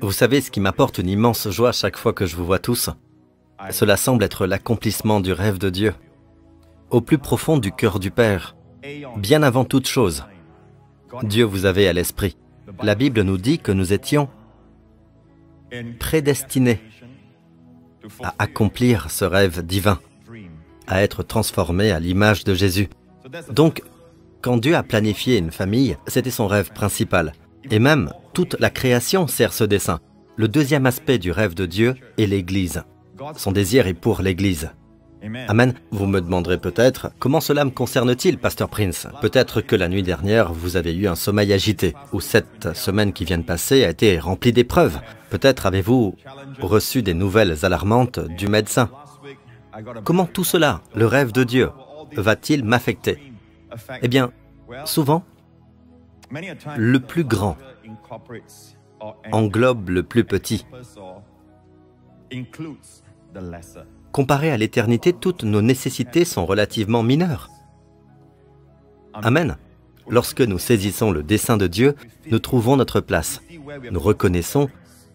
Vous savez ce qui m'apporte une immense joie chaque fois que je vous vois tous? Cela semble être l'accomplissement du rêve de Dieu. Au plus profond du cœur du Père, bien avant toute chose, Dieu vous avait à l'esprit. La Bible nous dit que nous étions prédestinés à accomplir ce rêve divin, à être transformés à l'image de Jésus. Donc, quand Dieu a planifié une famille, c'était son rêve principal. Et même, toute la création sert ce dessein. Le deuxième aspect du rêve de Dieu est l'Église. Son désir est pour l'Église. Amen. Vous me demanderez peut-être, comment cela me concerne-t-il, Pasteur Prince? Peut-être que la nuit dernière, vous avez eu un sommeil agité, ou cette semaine qui vient de passer a été remplie d'épreuves. Peut-être avez-vous reçu des nouvelles alarmantes du médecin. Comment tout cela, le rêve de Dieu, va-t-il m'affecter? Eh bien, souvent, le plus grand englobe le plus petit. Comparé à l'éternité, toutes nos nécessités sont relativement mineures. Amen. Lorsque nous saisissons le dessein de Dieu, nous trouvons notre place. Nous reconnaissons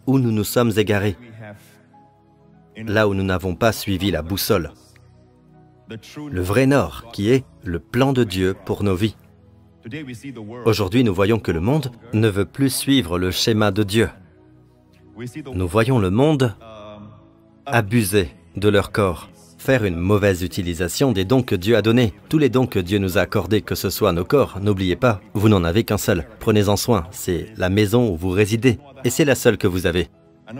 où nous nous sommes égarés, là où nous n'avons pas suivi la boussole. Le vrai nord, qui est le plan de Dieu pour nos vies. Aujourd'hui, nous voyons que le monde ne veut plus suivre le schéma de Dieu. Nous voyons le monde abuser de leur corps, faire une mauvaise utilisation des dons que Dieu a donnés. Tous les dons que Dieu nous a accordés, que ce soit nos corps, n'oubliez pas, vous n'en avez qu'un seul. Prenez-en soin, c'est la maison où vous résidez, et c'est la seule que vous avez.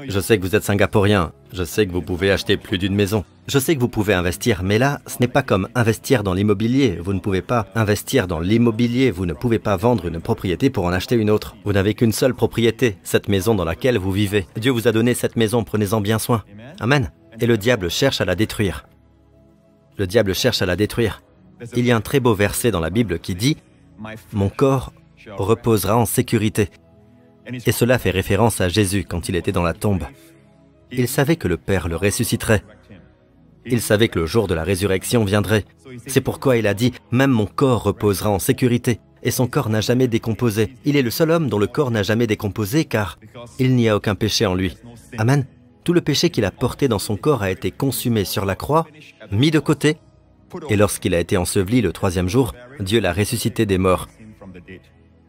Je sais que vous êtes singapourien, je sais que vous pouvez acheter plus d'une maison, je sais que vous pouvez investir, mais là, ce n'est pas comme investir dans l'immobilier. Vous ne pouvez pas investir dans l'immobilier, vous ne pouvez pas vendre une propriété pour en acheter une autre. Vous n'avez qu'une seule propriété, cette maison dans laquelle vous vivez. Dieu vous a donné cette maison, prenez-en bien soin. Amen. Et le diable cherche à la détruire. Le diable cherche à la détruire. Il y a un très beau verset dans la Bible qui dit « Mon corps reposera en sécurité ». Et cela fait référence à Jésus quand il était dans la tombe. Il savait que le Père le ressusciterait. Il savait que le jour de la résurrection viendrait. C'est pourquoi il a dit « Même mon corps reposera en sécurité ». Et son corps n'a jamais décomposé. Il est le seul homme dont le corps n'a jamais décomposé car il n'y a aucun péché en lui. Amen. Tout le péché qu'il a porté dans son corps a été consumé sur la croix, mis de côté, et lorsqu'il a été enseveli le troisième jour, Dieu l'a ressuscité des morts.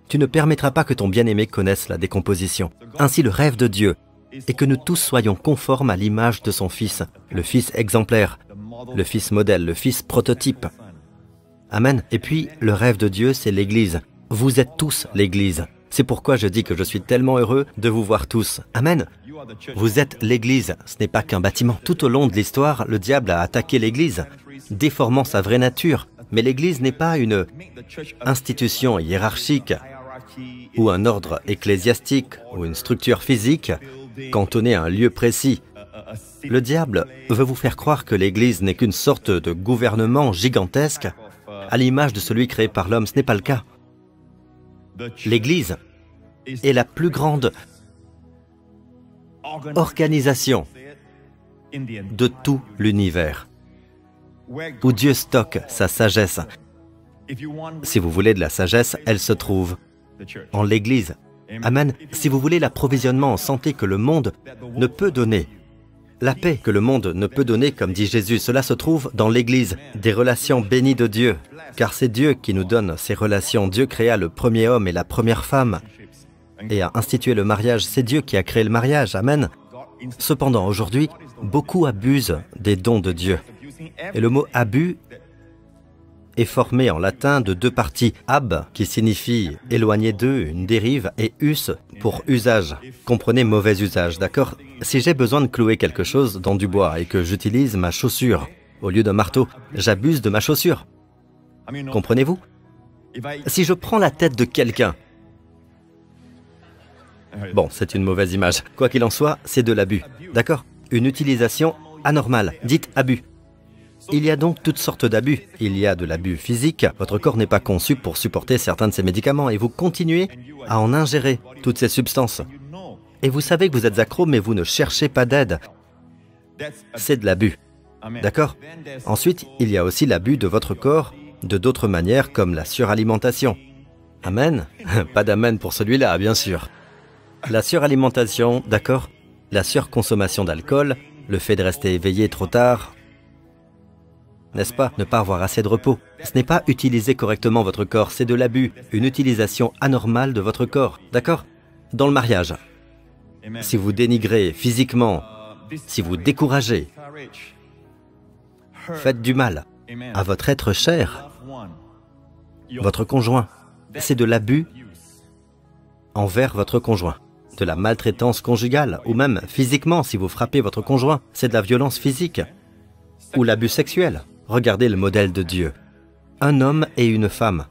Tu ne permettras pas que ton bien-aimé connaisse la décomposition. Ainsi, le rêve de Dieu est que nous tous soyons conformes à l'image de son Fils, le Fils exemplaire, le Fils modèle, le Fils prototype. Amen. Et puis, le rêve de Dieu, c'est l'Église. Vous êtes tous l'Église. C'est pourquoi je dis que je suis tellement heureux de vous voir tous. Amen. Vous êtes l'Église, ce n'est pas qu'un bâtiment. Tout au long de l'histoire, le diable a attaqué l'Église, déformant sa vraie nature. Mais l'Église n'est pas une institution hiérarchique ou un ordre ecclésiastique ou une structure physique cantonnée à un lieu précis. Le diable veut vous faire croire que l'Église n'est qu'une sorte de gouvernement gigantesque à l'image de celui créé par l'homme. Ce n'est pas le cas. L'Église est la plus grande organisation de tout l'univers, où Dieu stocke sa sagesse. Si vous voulez de la sagesse, elle se trouve en l'Église. Amen. Si vous voulez l'approvisionnement en santé que le monde ne peut donner, la paix que le monde ne peut donner, comme dit Jésus, cela se trouve dans l'Église, des relations bénies de Dieu, car c'est Dieu qui nous donne ces relations. Dieu créa le premier homme et la première femme et a institué le mariage. C'est Dieu qui a créé le mariage. Amen. Cependant, aujourd'hui, beaucoup abusent des dons de Dieu. Et le mot « abus » est formé en latin de deux parties. « Ab » qui signifie « éloigné d'eux », une dérive, et « us » pour « usage ». Comprenez « mauvais usage », d'accord? Si j'ai besoin de clouer quelque chose dans du bois et que j'utilise ma chaussure au lieu d'un marteau, j'abuse de ma chaussure. Comprenez-vous? Si je prends la tête de quelqu'un, bon, c'est une mauvaise image. Quoi qu'il en soit, c'est de l'abus. D'accord? Une utilisation anormale, dite abus. Il y a donc toutes sortes d'abus. Il y a de l'abus physique. Votre corps n'est pas conçu pour supporter certains de ces médicaments et vous continuez à en ingérer toutes ces substances. Et vous savez que vous êtes accro, mais vous ne cherchez pas d'aide. C'est de l'abus. D'accord? Ensuite, il y a aussi l'abus de votre corps de d'autres manières comme la suralimentation. Amen? Pas d'amen pour celui-là, bien sûr. La suralimentation, d'accord? La surconsommation d'alcool, le fait de rester éveillé trop tard, n'est-ce pas? Ne pas avoir assez de repos. Ce n'est pas utiliser correctement votre corps, c'est de l'abus, une utilisation anormale de votre corps, d'accord? Dans le mariage, si vous dénigrez physiquement, si vous découragez, faites du mal à votre être cher, votre conjoint, c'est de l'abus envers votre conjoint, de la maltraitance conjugale, ou même physiquement, si vous frappez votre conjoint, c'est de la violence physique, ou l'abus sexuel. Regardez le modèle de Dieu. Un homme et une femme.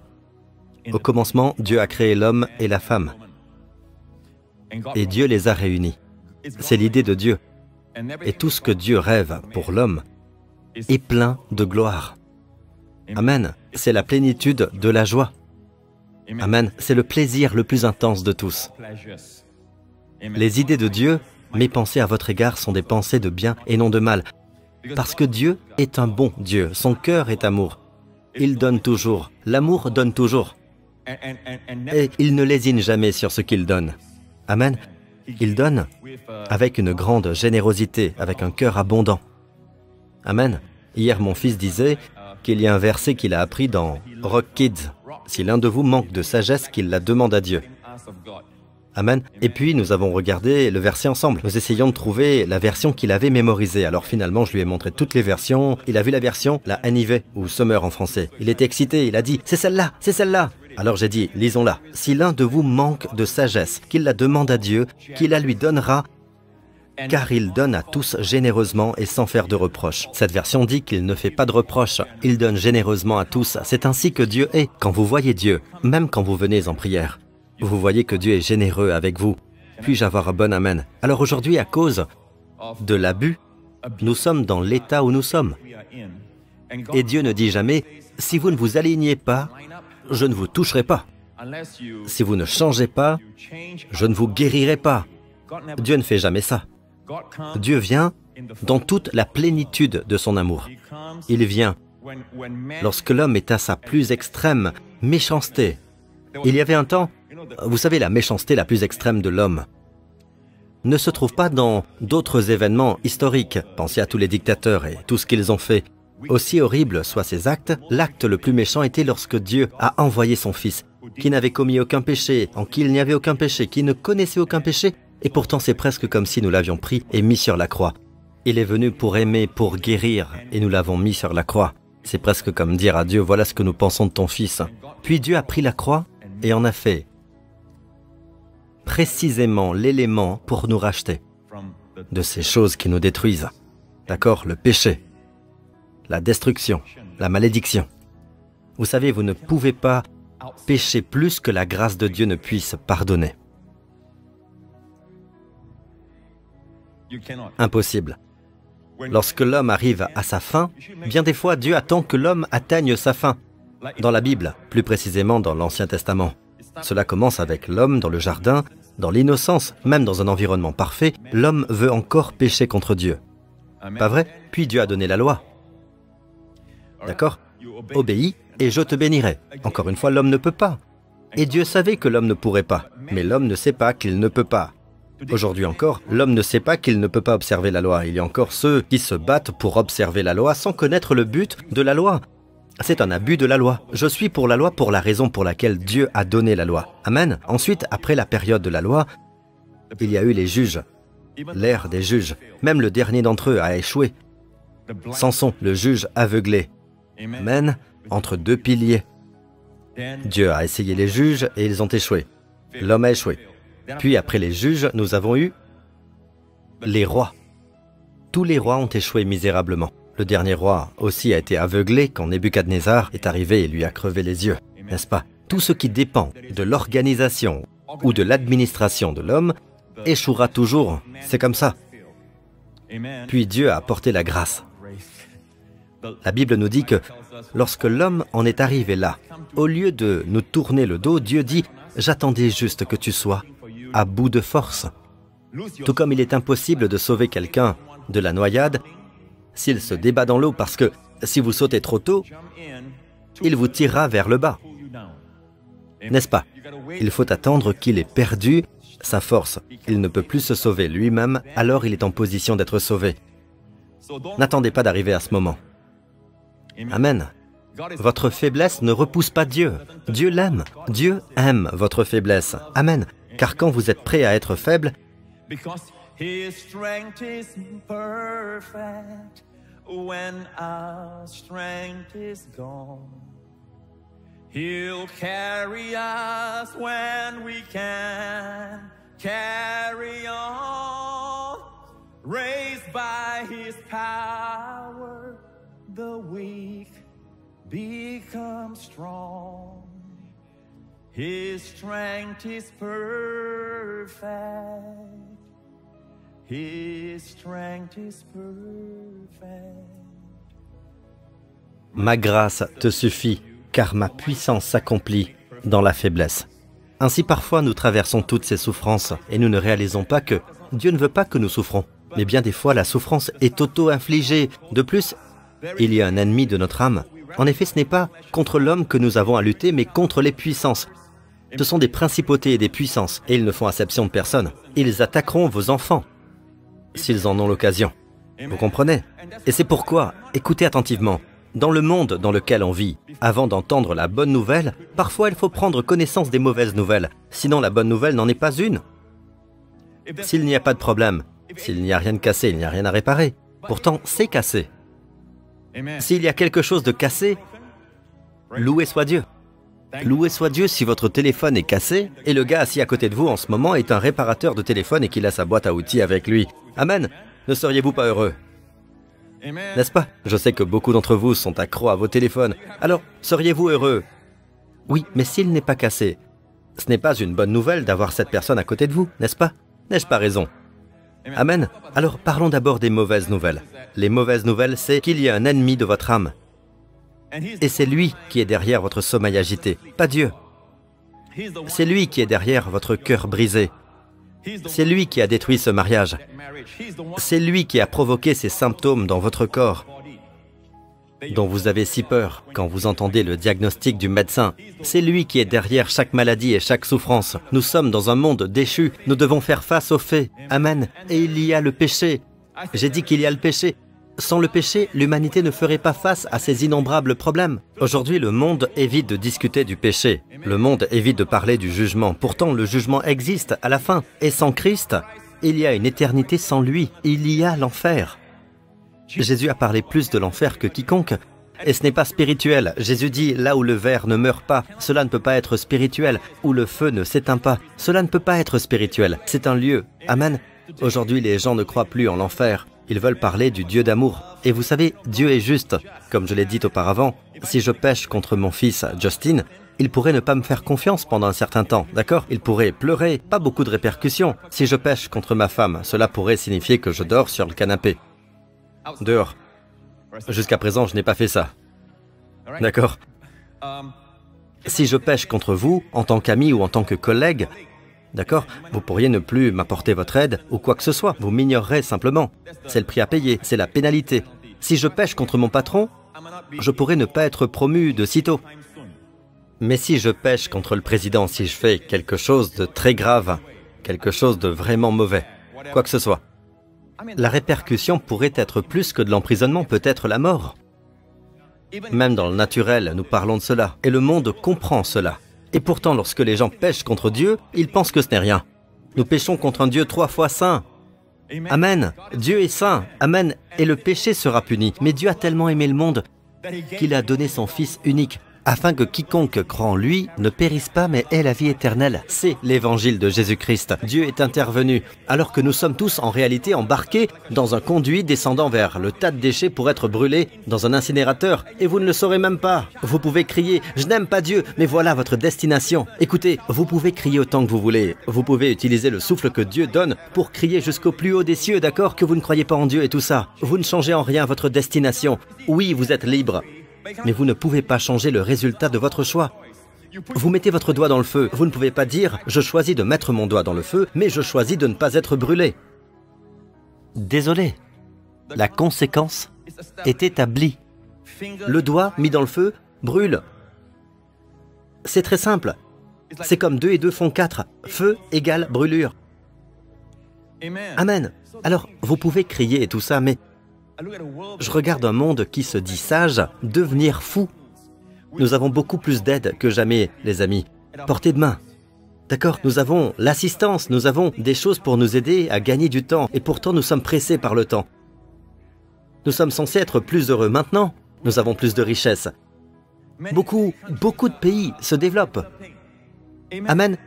Au commencement, Dieu a créé l'homme et la femme. Et Dieu les a réunis. C'est l'idée de Dieu. Et tout ce que Dieu rêve pour l'homme est plein de gloire. Amen. C'est la plénitude de la joie. Amen. C'est le plaisir le plus intense de tous. Les idées de Dieu, mes pensées à votre égard sont des pensées de bien et non de mal. Parce que Dieu est un bon Dieu, son cœur est amour. Il donne toujours, l'amour donne toujours. Et il ne lésine jamais sur ce qu'il donne. Amen. Il donne avec une grande générosité, avec un cœur abondant. Amen. Hier, mon fils disait qu'il y a un verset qu'il a appris dans Rock Kids. Si l'un de vous manque de sagesse, qu'il la demande à Dieu. Amen. Et puis, nous avons regardé le verset ensemble. Nous essayons de trouver la version qu'il avait mémorisée. Alors finalement, je lui ai montré toutes les versions. Il a vu la version, la NIV, ou Summer en français. Il était excité, il a dit « C'est celle-là, c'est celle-là !» Alors j'ai dit « Lisons-la. Si l'un de vous manque de sagesse, qu'il la demande à Dieu, qu'il la lui donnera, car il donne à tous généreusement et sans faire de reproches. » Cette version dit qu'il ne fait pas de reproches. Il donne généreusement à tous. C'est ainsi que Dieu est. Quand vous voyez Dieu, même quand vous venez en prière, vous voyez que Dieu est généreux avec vous. Puis-je avoir un bon amen? Alors aujourd'hui, à cause de l'abus, nous sommes dans l'état où nous sommes. Et Dieu ne dit jamais, si vous ne vous alignez pas, je ne vous toucherai pas. Si vous ne changez pas, je ne vous guérirai pas. Dieu ne fait jamais ça. Dieu vient dans toute la plénitude de son amour. Il vient lorsque l'homme est à sa plus extrême méchanceté. Il y avait un temps, vous savez, la méchanceté la plus extrême de l'homme ne se trouve pas dans d'autres événements historiques. Pensez à tous les dictateurs et tout ce qu'ils ont fait. Aussi horribles soient ces actes, l'acte le plus méchant était lorsque Dieu a envoyé son Fils, qui n'avait commis aucun péché, en qui il n'y avait aucun péché, qui ne connaissait aucun péché, et pourtant c'est presque comme si nous l'avions pris et mis sur la croix. Il est venu pour aimer, pour guérir, et nous l'avons mis sur la croix. C'est presque comme dire à Dieu, voilà ce que nous pensons de ton Fils. Puis Dieu a pris la croix et en a fait précisément l'élément pour nous racheter de ces choses qui nous détruisent. D'accord? Le péché, la destruction, la malédiction. Vous savez, vous ne pouvez pas pécher plus que la grâce de Dieu ne puisse pardonner. Impossible. Lorsque l'homme arrive à sa fin, bien des fois Dieu attend que l'homme atteigne sa fin. Dans la Bible, plus précisément dans l'Ancien Testament. Cela commence avec l'homme dans le jardin, dans l'innocence, même dans un environnement parfait, l'homme veut encore pécher contre Dieu. Pas vrai? Puis Dieu a donné la loi. D'accord? Obéis et je te bénirai. Encore une fois, l'homme ne peut pas. Et Dieu savait que l'homme ne pourrait pas. Mais l'homme ne sait pas qu'il ne peut pas. Aujourd'hui encore, l'homme ne sait pas qu'il ne peut pas observer la loi. Il y a encore ceux qui se battent pour observer la loi sans connaître le but de la loi. C'est un abus de la loi. Je suis pour la loi pour la raison pour laquelle Dieu a donné la loi. Amen. Ensuite, après la période de la loi, il y a eu les juges, l'ère des juges. Même le dernier d'entre eux a échoué. Samson, le juge aveuglé. Amen. Entre deux piliers. Dieu a essayé les juges et ils ont échoué. L'homme a échoué. Puis après les juges, nous avons eu les rois. Tous les rois ont échoué misérablement. Le dernier roi aussi a été aveuglé quand Nebuchadnezzar est arrivé et lui a crevé les yeux, n'est-ce pas? Tout ce qui dépend de l'organisation ou de l'administration de l'homme échouera toujours. C'est comme ça. Puis Dieu a apporté la grâce. La Bible nous dit que lorsque l'homme en est arrivé là, au lieu de nous tourner le dos, Dieu dit « J'attendais juste que tu sois à bout de force. » Tout comme il est impossible de sauver quelqu'un de la noyade s'il se débat dans l'eau, parce que si vous sautez trop tôt, il vous tirera vers le bas. N'est-ce pas? Il faut attendre qu'il ait perdu sa force. Il ne peut plus se sauver lui-même, alors il est en position d'être sauvé. N'attendez pas d'arriver à ce moment. Amen. Votre faiblesse ne repousse pas Dieu. Dieu l'aime. Dieu aime votre faiblesse. Amen. Car quand vous êtes prêt à être faible, His strength is perfect when our strength is gone. He'll carry us when we can carry on. Raised by His power, the weak become strong. His strength is perfect. His strength is perfect. ma grâce te suffit, car ma puissance s'accomplit dans la faiblesse. Ainsi parfois nous traversons toutes ces souffrances et nous ne réalisons pas que Dieu ne veut pas que nous souffrons. Mais bien des fois la souffrance est auto-infligée. De plus, il y a un ennemi de notre âme. En effet, ce n'est pas contre l'homme que nous avons à lutter, mais contre les puissances. Ce sont des principautés et des puissances, et ils ne font acception de personne. Ils attaqueront vos enfants, s'ils en ont l'occasion. Vous comprenez? Et c'est pourquoi, écoutez attentivement, dans le monde dans lequel on vit, avant d'entendre la bonne nouvelle, parfois il faut prendre connaissance des mauvaises nouvelles, sinon la bonne nouvelle n'en est pas une. S'il n'y a pas de problème, s'il n'y a rien de cassé, il n'y a rien à réparer. Pourtant, c'est cassé. S'il y a quelque chose de cassé, loué soit Dieu. Loué soit Dieu si votre téléphone est cassé et le gars assis à côté de vous en ce moment est un réparateur de téléphone et qu'il a sa boîte à outils avec lui. Amen. Ne seriez-vous pas heureux? N'est-ce pas? Je sais que beaucoup d'entre vous sont accros à vos téléphones. Alors, seriez-vous heureux? Oui, mais s'il n'est pas cassé, ce n'est pas une bonne nouvelle d'avoir cette personne à côté de vous, n'est-ce pas? N'ai-je pas raison? Amen. Alors parlons d'abord des mauvaises nouvelles. Les mauvaises nouvelles, c'est qu'il y a un ennemi de votre âme. Et c'est lui qui est derrière votre sommeil agité, pas Dieu. C'est lui qui est derrière votre cœur brisé. C'est lui qui a détruit ce mariage. C'est lui qui a provoqué ces symptômes dans votre corps, dont vous avez si peur quand vous entendez le diagnostic du médecin. C'est lui qui est derrière chaque maladie et chaque souffrance. Nous sommes dans un monde déchu. Nous devons faire face aux faits. Amen. Et il y a le péché. J'ai dit qu'il y a le péché. Sans le péché, l'humanité ne ferait pas face à ces innombrables problèmes. Aujourd'hui, le monde évite de discuter du péché. Le monde évite de parler du jugement. Pourtant, le jugement existe à la fin. Et sans Christ, il y a une éternité sans lui. Il y a l'enfer. Jésus a parlé plus de l'enfer que quiconque. Et ce n'est pas spirituel. Jésus dit, là où le ver ne meurt pas, cela ne peut pas être spirituel. Où le feu ne s'éteint pas, cela ne peut pas être spirituel. C'est un lieu. Amen. Aujourd'hui, les gens ne croient plus en l'enfer. Ils veulent parler du Dieu d'amour. Et vous savez, Dieu est juste. Comme je l'ai dit auparavant, si je pêche contre mon fils Justin, il pourrait ne pas me faire confiance pendant un certain temps, d'accord? Il pourrait pleurer, pas beaucoup de répercussions. Si je pêche contre ma femme, cela pourrait signifier que je dors sur le canapé. Dehors. Jusqu'à présent, je n'ai pas fait ça. D'accord? Si je pêche contre vous, en tant qu'ami ou en tant que collègue, d'accord? Vous pourriez ne plus m'apporter votre aide ou quoi que ce soit. Vous m'ignorerez simplement. C'est le prix à payer, c'est la pénalité. Si je pêche contre mon patron, je pourrais ne pas être promu de sitôt. Mais si je pêche contre le président, si je fais quelque chose de très grave, quelque chose de vraiment mauvais, quoi que ce soit, la répercussion pourrait être plus que de l'emprisonnement, peut-être la mort. Même dans le naturel, nous parlons de cela. Et le monde comprend cela. Et pourtant, lorsque les gens pêchent contre Dieu, ils pensent que ce n'est rien. Nous péchons contre un Dieu 3 fois saint. Amen. Dieu est saint. Amen. Et le péché sera puni. Mais Dieu a tellement aimé le monde qu'il a donné son Fils unique, afin que quiconque croit en lui ne périsse pas, mais ait la vie éternelle. C'est l'évangile de Jésus-Christ. Dieu est intervenu, alors que nous sommes tous en réalité embarqués dans un conduit descendant vers le tas de déchets pour être brûlés dans un incinérateur. Et vous ne le saurez même pas. Vous pouvez crier « Je n'aime pas Dieu », mais voilà votre destination. Écoutez, vous pouvez crier autant que vous voulez. Vous pouvez utiliser le souffle que Dieu donne pour crier jusqu'au plus haut des cieux, d'accord? Que vous ne croyez pas en Dieu et tout ça. Vous ne changez en rien votre destination. Oui, vous êtes libre. Mais vous ne pouvez pas changer le résultat de votre choix. Vous mettez votre doigt dans le feu. Vous ne pouvez pas dire « Je choisis de mettre mon doigt dans le feu, mais je choisis de ne pas être brûlé. » Désolé. La conséquence est établie. Le doigt mis dans le feu brûle. C'est très simple. C'est comme 2 et 2 font 4. Feu égale brûlure. Amen. Alors, vous pouvez crier et tout ça, mais je regarde un monde qui se dit sage devenir fou. Nous avons beaucoup plus d'aide que jamais, les amis. Portez de main. D'accord? Nous avons l'assistance, nous avons des choses pour nous aider à gagner du temps. Et pourtant, nous sommes pressés par le temps. Nous sommes censés être plus heureux maintenant. Nous avons plus de richesses. Beaucoup de pays se développent. Amen.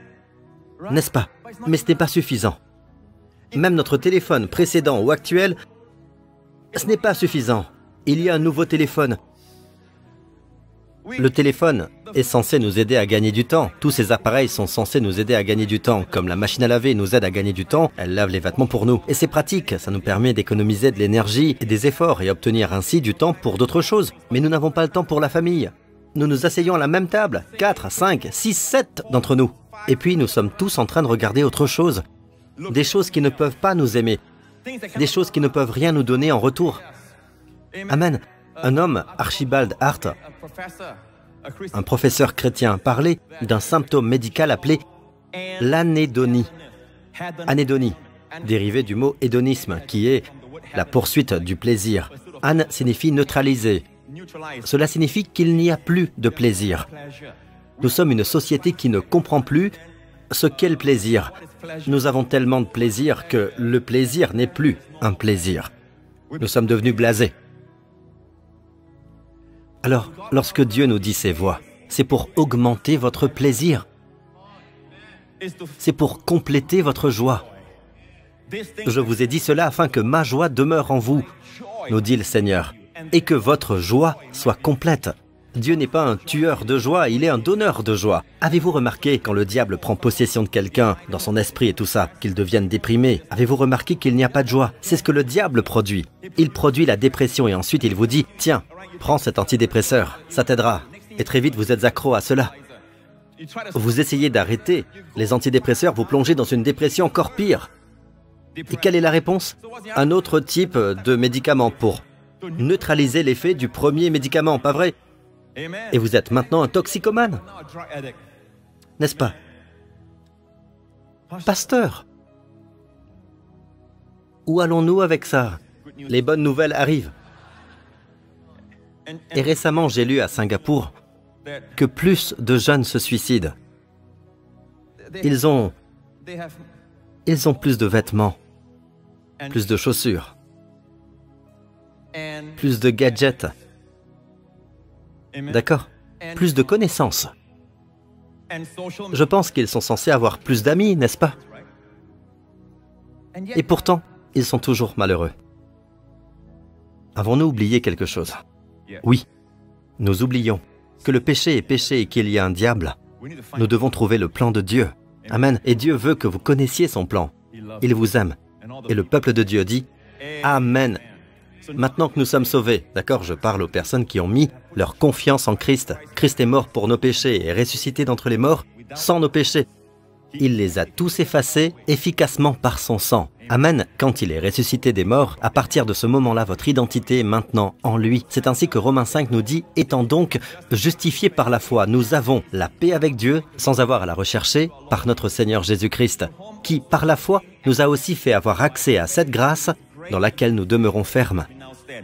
N'est-ce pas? Mais ce n'est pas suffisant. Même notre téléphone précédent ou actuel, ce n'est pas suffisant. Il y a un nouveau téléphone. Le téléphone est censé nous aider à gagner du temps. Tous ces appareils sont censés nous aider à gagner du temps. Comme la machine à laver nous aide à gagner du temps, elle lave les vêtements pour nous. Et c'est pratique, ça nous permet d'économiser de l'énergie et des efforts et obtenir ainsi du temps pour d'autres choses. Mais nous n'avons pas le temps pour la famille. Nous nous asseyons à la même table, 4, 5, 6, 7 d'entre nous. Et puis nous sommes tous en train de regarder autre chose. Des choses qui ne peuvent pas nous aimer. Des choses qui ne peuvent rien nous donner en retour. Amen. Un homme, Archibald Hart, un professeur chrétien, parlait d'un symptôme médical appelé l'anédonie. Anédonie, dérivé du mot hédonisme, qui est la poursuite du plaisir. An signifie neutraliser. Cela signifie qu'il n'y a plus de plaisir. Nous sommes une société qui ne comprend plus ce qu'est le plaisir. Nous avons tellement de plaisir que le plaisir n'est plus un plaisir. Nous sommes devenus blasés. Alors, lorsque Dieu nous dit ces voix, c'est pour augmenter votre plaisir. C'est pour compléter votre joie. Je vous ai dit cela afin que ma joie demeure en vous, nous dit le Seigneur, et que votre joie soit complète. Dieu n'est pas un tueur de joie, il est un donneur de joie. Avez-vous remarqué quand le diable prend possession de quelqu'un, dans son esprit et tout ça, qu'il devienne déprimé? Avez-vous remarqué qu'il n'y a pas de joie? C'est ce que le diable produit. Il produit la dépression et ensuite il vous dit « Tiens, prends cet antidépresseur, ça t'aidera. » Et très vite vous êtes accro à cela. Vous essayez d'arrêter les antidépresseurs, vous plongez dans une dépression encore pire. Et quelle est la réponse? Un autre type de médicament pour neutraliser l'effet du premier médicament, pas vrai? Et vous êtes maintenant un toxicomane, n'est-ce pas? Pasteur, où allons-nous avec ça? Les bonnes nouvelles arrivent. Et récemment, j'ai lu à Singapour que plus de jeunes se suicident. Ils ont plus de vêtements, plus de chaussures, plus de gadgets. D'accord? Plus de connaissances. Je pense qu'ils sont censés avoir plus d'amis, n'est-ce pas? Et pourtant, ils sont toujours malheureux. Avons-nous oublié quelque chose? Oui, nous oublions que le péché est péché et qu'il y a un diable. Nous devons trouver le plan de Dieu. Amen. Et Dieu veut que vous connaissiez son plan. Il vous aime. Et le peuple de Dieu dit « Amen ». Maintenant que nous sommes sauvés, d'accord, je parle aux personnes qui ont mis leur confiance en Christ. Christ est mort pour nos péchés et est ressuscité d'entre les morts sans nos péchés. Il les a tous effacés efficacement par son sang. Amen. Quand il est ressuscité des morts, à partir de ce moment-là, votre identité est maintenant en lui. C'est ainsi que Romains 5 nous dit, étant donc justifiés par la foi, nous avons la paix avec Dieu sans avoir à la rechercher par notre Seigneur Jésus-Christ, qui, par la foi, nous a aussi fait avoir accès à cette grâce dans laquelle nous demeurons fermes.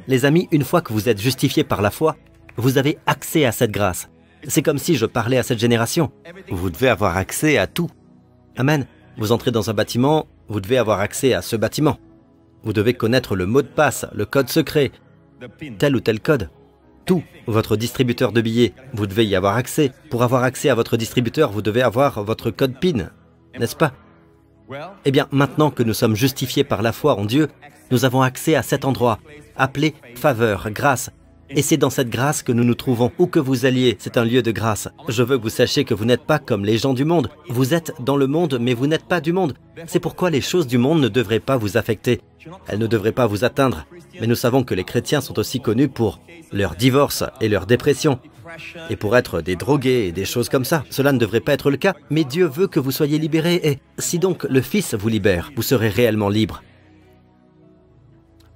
Les amis, une fois que vous êtes justifiés par la foi, vous avez accès à cette grâce. C'est comme si je parlais à cette génération. Vous devez avoir accès à tout. Amen. Vous entrez dans un bâtiment, vous devez avoir accès à ce bâtiment. Vous devez connaître le mot de passe, le code secret, tel ou tel code. Tout. Votre distributeur de billets, vous devez y avoir accès. Pour avoir accès à votre distributeur, vous devez avoir votre code PIN, n'est-ce pas? Eh bien, maintenant que nous sommes justifiés par la foi en Dieu, nous avons accès à cet endroit, appelé faveur, grâce. Et c'est dans cette grâce que nous nous trouvons. Où que vous alliez, c'est un lieu de grâce. Je veux que vous sachiez que vous n'êtes pas comme les gens du monde. Vous êtes dans le monde, mais vous n'êtes pas du monde. C'est pourquoi les choses du monde ne devraient pas vous affecter. Elles ne devraient pas vous atteindre. Mais nous savons que les chrétiens sont aussi connus pour leur divorce et leur dépression. Et pour être des drogués et des choses comme ça. Cela ne devrait pas être le cas, mais Dieu veut que vous soyez libérés. Et si donc le Fils vous libère, vous serez réellement libre.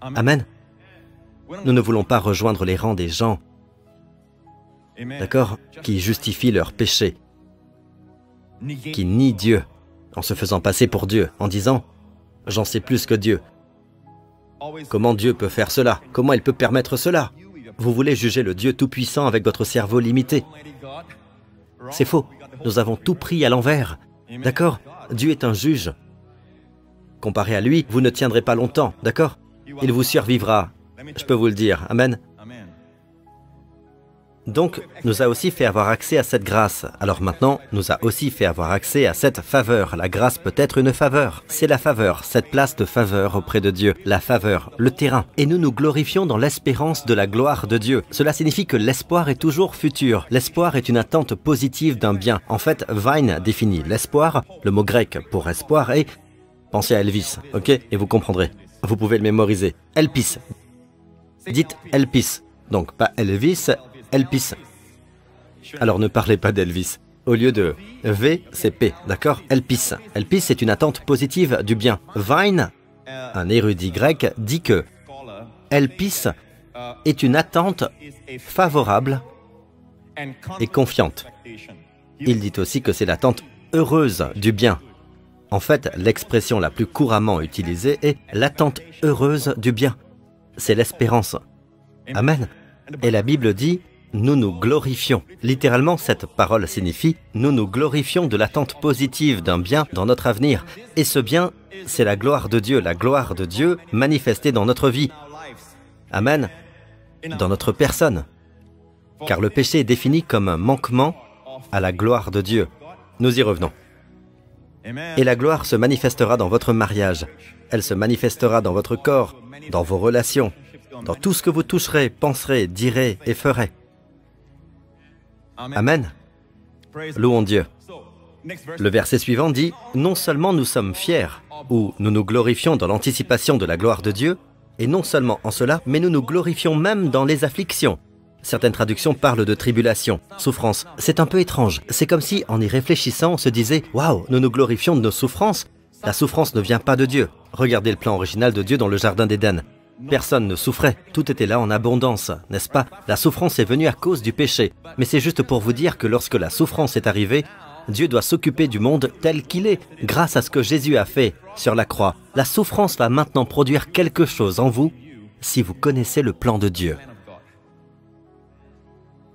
Amen. Nous ne voulons pas rejoindre les rangs des gens, d'accord, qui justifient leur péché. qui nie Dieu, en se faisant passer pour Dieu, en disant « j'en sais plus que Dieu ». Comment Dieu peut faire cela? Comment il peut permettre cela? Vous voulez juger le Dieu Tout-Puissant avec votre cerveau limité. C'est faux. Nous avons tout pris à l'envers. D'accord? Dieu est un juge. Comparé à lui, vous ne tiendrez pas longtemps, d'accord? Il vous survivra. Je peux vous le dire. Amen. Donc, nous a aussi fait avoir accès à cette grâce. Alors maintenant, nous a aussi fait avoir accès à cette faveur. La grâce peut être une faveur. C'est la faveur, cette place de faveur auprès de Dieu. La faveur, le terrain. Et nous nous glorifions dans l'espérance de la gloire de Dieu. Cela signifie que l'espoir est toujours futur. L'espoir est une attente positive d'un bien. En fait, Vine définit l'espoir. Le mot grec pour espoir est... Pensez à Elvis, ok? Et vous comprendrez. Vous pouvez le mémoriser. Elpis. Dites Elpis. Donc, pas Elvis, Elpis. Alors ne parlez pas d'Elvis. Au lieu de V, c'est P, d'accord? Elpis. Elpis est une attente positive du bien. Vine, un érudit grec, dit que Elpis est une attente favorable et confiante. Il dit aussi que c'est l'attente heureuse du bien. En fait, l'expression la plus couramment utilisée est l'attente heureuse du bien. C'est l'espérance. Amen. Et la Bible dit « nous nous glorifions ». Littéralement, cette parole signifie « nous nous glorifions de l'attente positive d'un bien dans notre avenir ». Et ce bien, c'est la gloire de Dieu manifestée dans notre vie. Amen. Dans notre personne. Car le péché est défini comme un manquement à la gloire de Dieu. Nous y revenons. Et la gloire se manifestera dans votre mariage. Elle se manifestera dans votre corps, dans vos relations, dans tout ce que vous toucherez, penserez, direz et ferez. Amen. Louons Dieu. Le verset suivant dit « Non seulement nous sommes fiers, ou nous nous glorifions dans l'anticipation de la gloire de Dieu, et non seulement en cela, mais nous nous glorifions même dans les afflictions. » Certaines traductions parlent de tribulation, souffrance. C'est un peu étrange. C'est comme si, en y réfléchissant, on se disait « Waouh, nous nous glorifions de nos souffrances. La souffrance ne vient pas de Dieu. » Regardez le plan original de Dieu dans le Jardin d'Éden. Personne ne souffrait, tout était là en abondance, n'est-ce pas? La souffrance est venue à cause du péché. Mais c'est juste pour vous dire que lorsque la souffrance est arrivée, Dieu doit s'occuper du monde tel qu'il est, grâce à ce que Jésus a fait sur la croix. La souffrance va maintenant produire quelque chose en vous, si vous connaissez le plan de Dieu.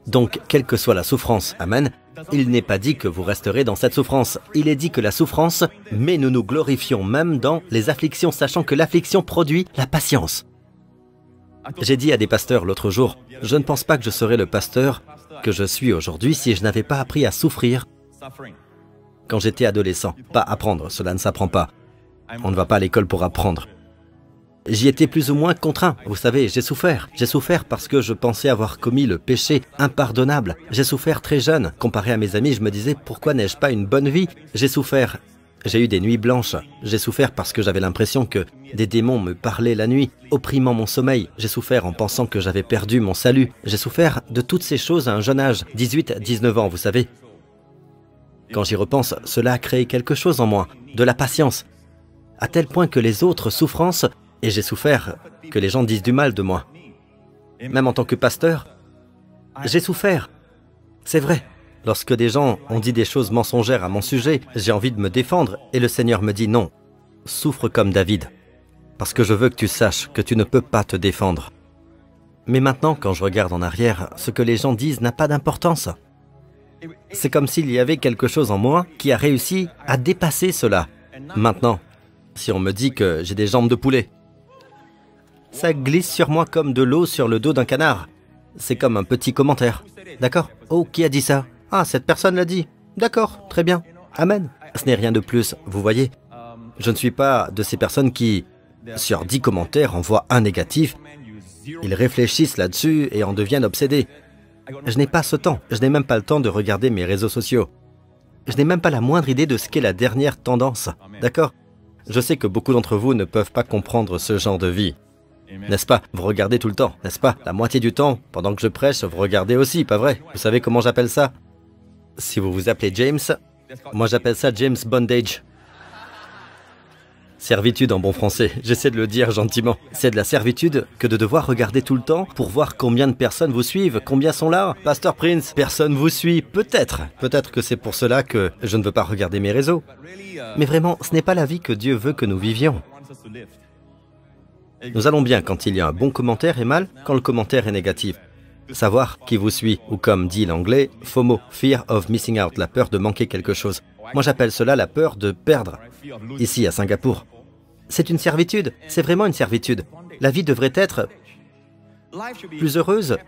Donc, quelle que soit la souffrance, amen, il n'est pas dit que vous resterez dans cette souffrance. Il est dit que la souffrance, mais nous nous glorifions même dans les afflictions, sachant que l'affliction produit la patience. J'ai dit à des pasteurs l'autre jour, je ne pense pas que je serais le pasteur que je suis aujourd'hui si je n'avais pas appris à souffrir quand j'étais adolescent. Pas apprendre, cela ne s'apprend pas. On ne va pas à l'école pour apprendre. J'y étais plus ou moins contraint. Vous savez, j'ai souffert. J'ai souffert parce que je pensais avoir commis le péché impardonnable. J'ai souffert très jeune. Comparé à mes amis, je me disais, pourquoi n'ai-je pas une bonne vie? J'ai souffert. J'ai eu des nuits blanches. J'ai souffert parce que j'avais l'impression que des démons me parlaient la nuit, opprimant mon sommeil. J'ai souffert en pensant que j'avais perdu mon salut. J'ai souffert de toutes ces choses à un jeune âge, 18, 19 ans, vous savez. Quand j'y repense, cela a créé quelque chose en moi, de la patience, à tel point que les autres souffrances, et j'ai souffert que les gens disent du mal de moi. Même en tant que pasteur, j'ai souffert. C'est vrai. Lorsque des gens ont dit des choses mensongères à mon sujet, j'ai envie de me défendre et le Seigneur me dit non, souffre comme David, parce que je veux que tu saches que tu ne peux pas te défendre. Mais maintenant, quand je regarde en arrière, ce que les gens disent n'a pas d'importance. C'est comme s'il y avait quelque chose en moi qui a réussi à dépasser cela. Maintenant, si on me dit que j'ai des jambes de poulet, ça glisse sur moi comme de l'eau sur le dos d'un canard. C'est comme un petit commentaire. D'accord? Oh, qui a dit ça? Ah, cette personne l'a dit. D'accord, très bien. Amen. Ce n'est rien de plus, vous voyez. Je ne suis pas de ces personnes qui, sur 10 commentaires, envoient un négatif. Ils réfléchissent là-dessus et en deviennent obsédés. Je n'ai pas ce temps. Je n'ai même pas le temps de regarder mes réseaux sociaux. Je n'ai même pas la moindre idée de ce qu'est la dernière tendance. D'accord? Je sais que beaucoup d'entre vous ne peuvent pas comprendre ce genre de vie. N'est-ce pas? Vous regardez tout le temps, n'est-ce pas? La moitié du temps, pendant que je prêche, vous regardez aussi, pas vrai? Vous savez comment j'appelle ça? Si vous vous appelez James, moi j'appelle ça James Bondage. Servitude en bon français, j'essaie de le dire gentiment. C'est de la servitude que de devoir regarder tout le temps pour voir combien de personnes vous suivent, combien sont là. Pasteur Prince, personne vous suit, peut-être. Peut-être que c'est pour cela que je ne veux pas regarder mes réseaux. Mais vraiment, ce n'est pas la vie que Dieu veut que nous vivions. Nous allons bien quand il y a un bon commentaire et mal quand le commentaire est négatif. Savoir qui vous suit, ou comme dit l'anglais, FOMO, Fear of Missing Out, la peur de manquer quelque chose. Moi j'appelle cela la peur de perdre, ici à Singapour. C'est une servitude, c'est vraiment une servitude. La vie devrait être plus heureuse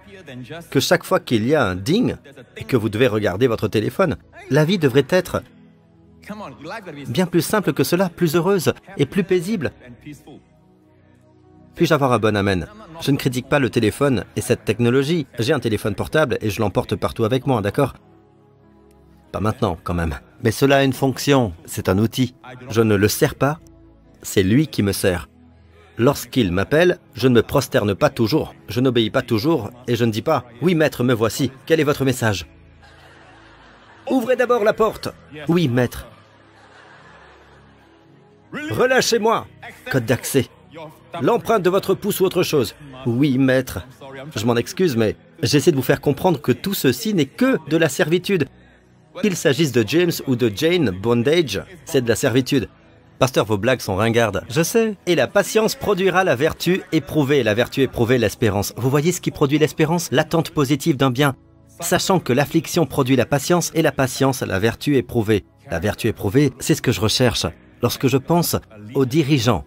que chaque fois qu'il y a un ding et que vous devez regarder votre téléphone. La vie devrait être bien plus simple que cela, plus heureuse et plus paisible. Puis-je avoir un bon amen? Je ne critique pas le téléphone et cette technologie. J'ai un téléphone portable et je l'emporte partout avec moi, d'accord? Pas maintenant, quand même. Mais cela a une fonction, c'est un outil. Je ne le sers pas, c'est lui qui me sert. Lorsqu'il m'appelle, je ne me prosterne pas toujours, je n'obéis pas toujours et je ne dis pas « Oui, maître, me voici, quel est votre message ?» Ouvrez d'abord la porte. Oui, maître. Relâchez-moi. Code d'accès. L'empreinte de votre pouce ou autre chose. Oui, maître. Je m'en excuse, mais j'essaie de vous faire comprendre que tout ceci n'est que de la servitude. Qu'il s'agisse de James ou de Jane, bondage, c'est de la servitude. Pasteur, vos blagues sont ringardes, je sais. Et la patience produira la vertu éprouvée. La vertu éprouvée, l'espérance. Vous voyez ce qui produit l'espérance? L'attente positive d'un bien. Sachant que l'affliction produit la patience et la patience, la vertu éprouvée. La vertu éprouvée, c'est ce que je recherche. Lorsque je pense aux dirigeants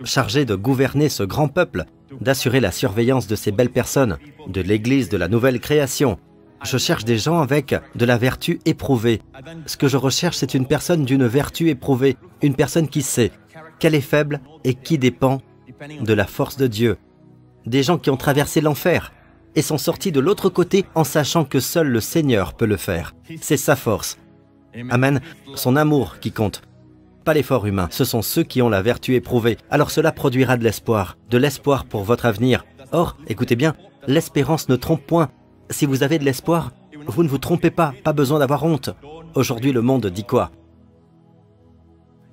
chargés de gouverner ce grand peuple, d'assurer la surveillance de ces belles personnes, de l'Église de la nouvelle création, je cherche des gens avec de la vertu éprouvée. Ce que je recherche, c'est une personne d'une vertu éprouvée, une personne qui sait qu'elle est faible et qui dépend de la force de Dieu. Des gens qui ont traversé l'enfer et sont sortis de l'autre côté en sachant que seul le Seigneur peut le faire. C'est sa force. Amen. Son amour qui compte. Pas l'effort humain, ce sont ceux qui ont la vertu éprouvée. Alors cela produira de l'espoir pour votre avenir. Or, écoutez bien, l'espérance ne trompe point. Si vous avez de l'espoir, vous ne vous trompez pas, pas besoin d'avoir honte. Aujourd'hui, le monde dit quoi?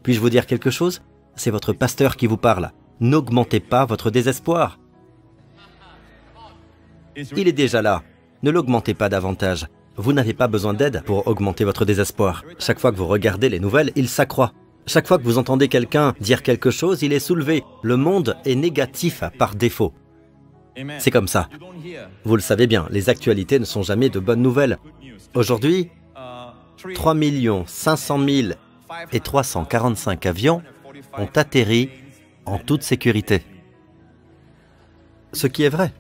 Puis-je vous dire quelque chose? C'est votre pasteur qui vous parle. N'augmentez pas votre désespoir. Il est déjà là. Ne l'augmentez pas davantage. Vous n'avez pas besoin d'aide pour augmenter votre désespoir. Chaque fois que vous regardez les nouvelles, il s'accroît. Chaque fois que vous entendez quelqu'un dire quelque chose, il est soulevé. Le monde est négatif par défaut. C'est comme ça. Vous le savez bien, les actualités ne sont jamais de bonnes nouvelles. Aujourd'hui, 3 500 000 et 345 avions ont atterri en toute sécurité. Ce qui est vrai.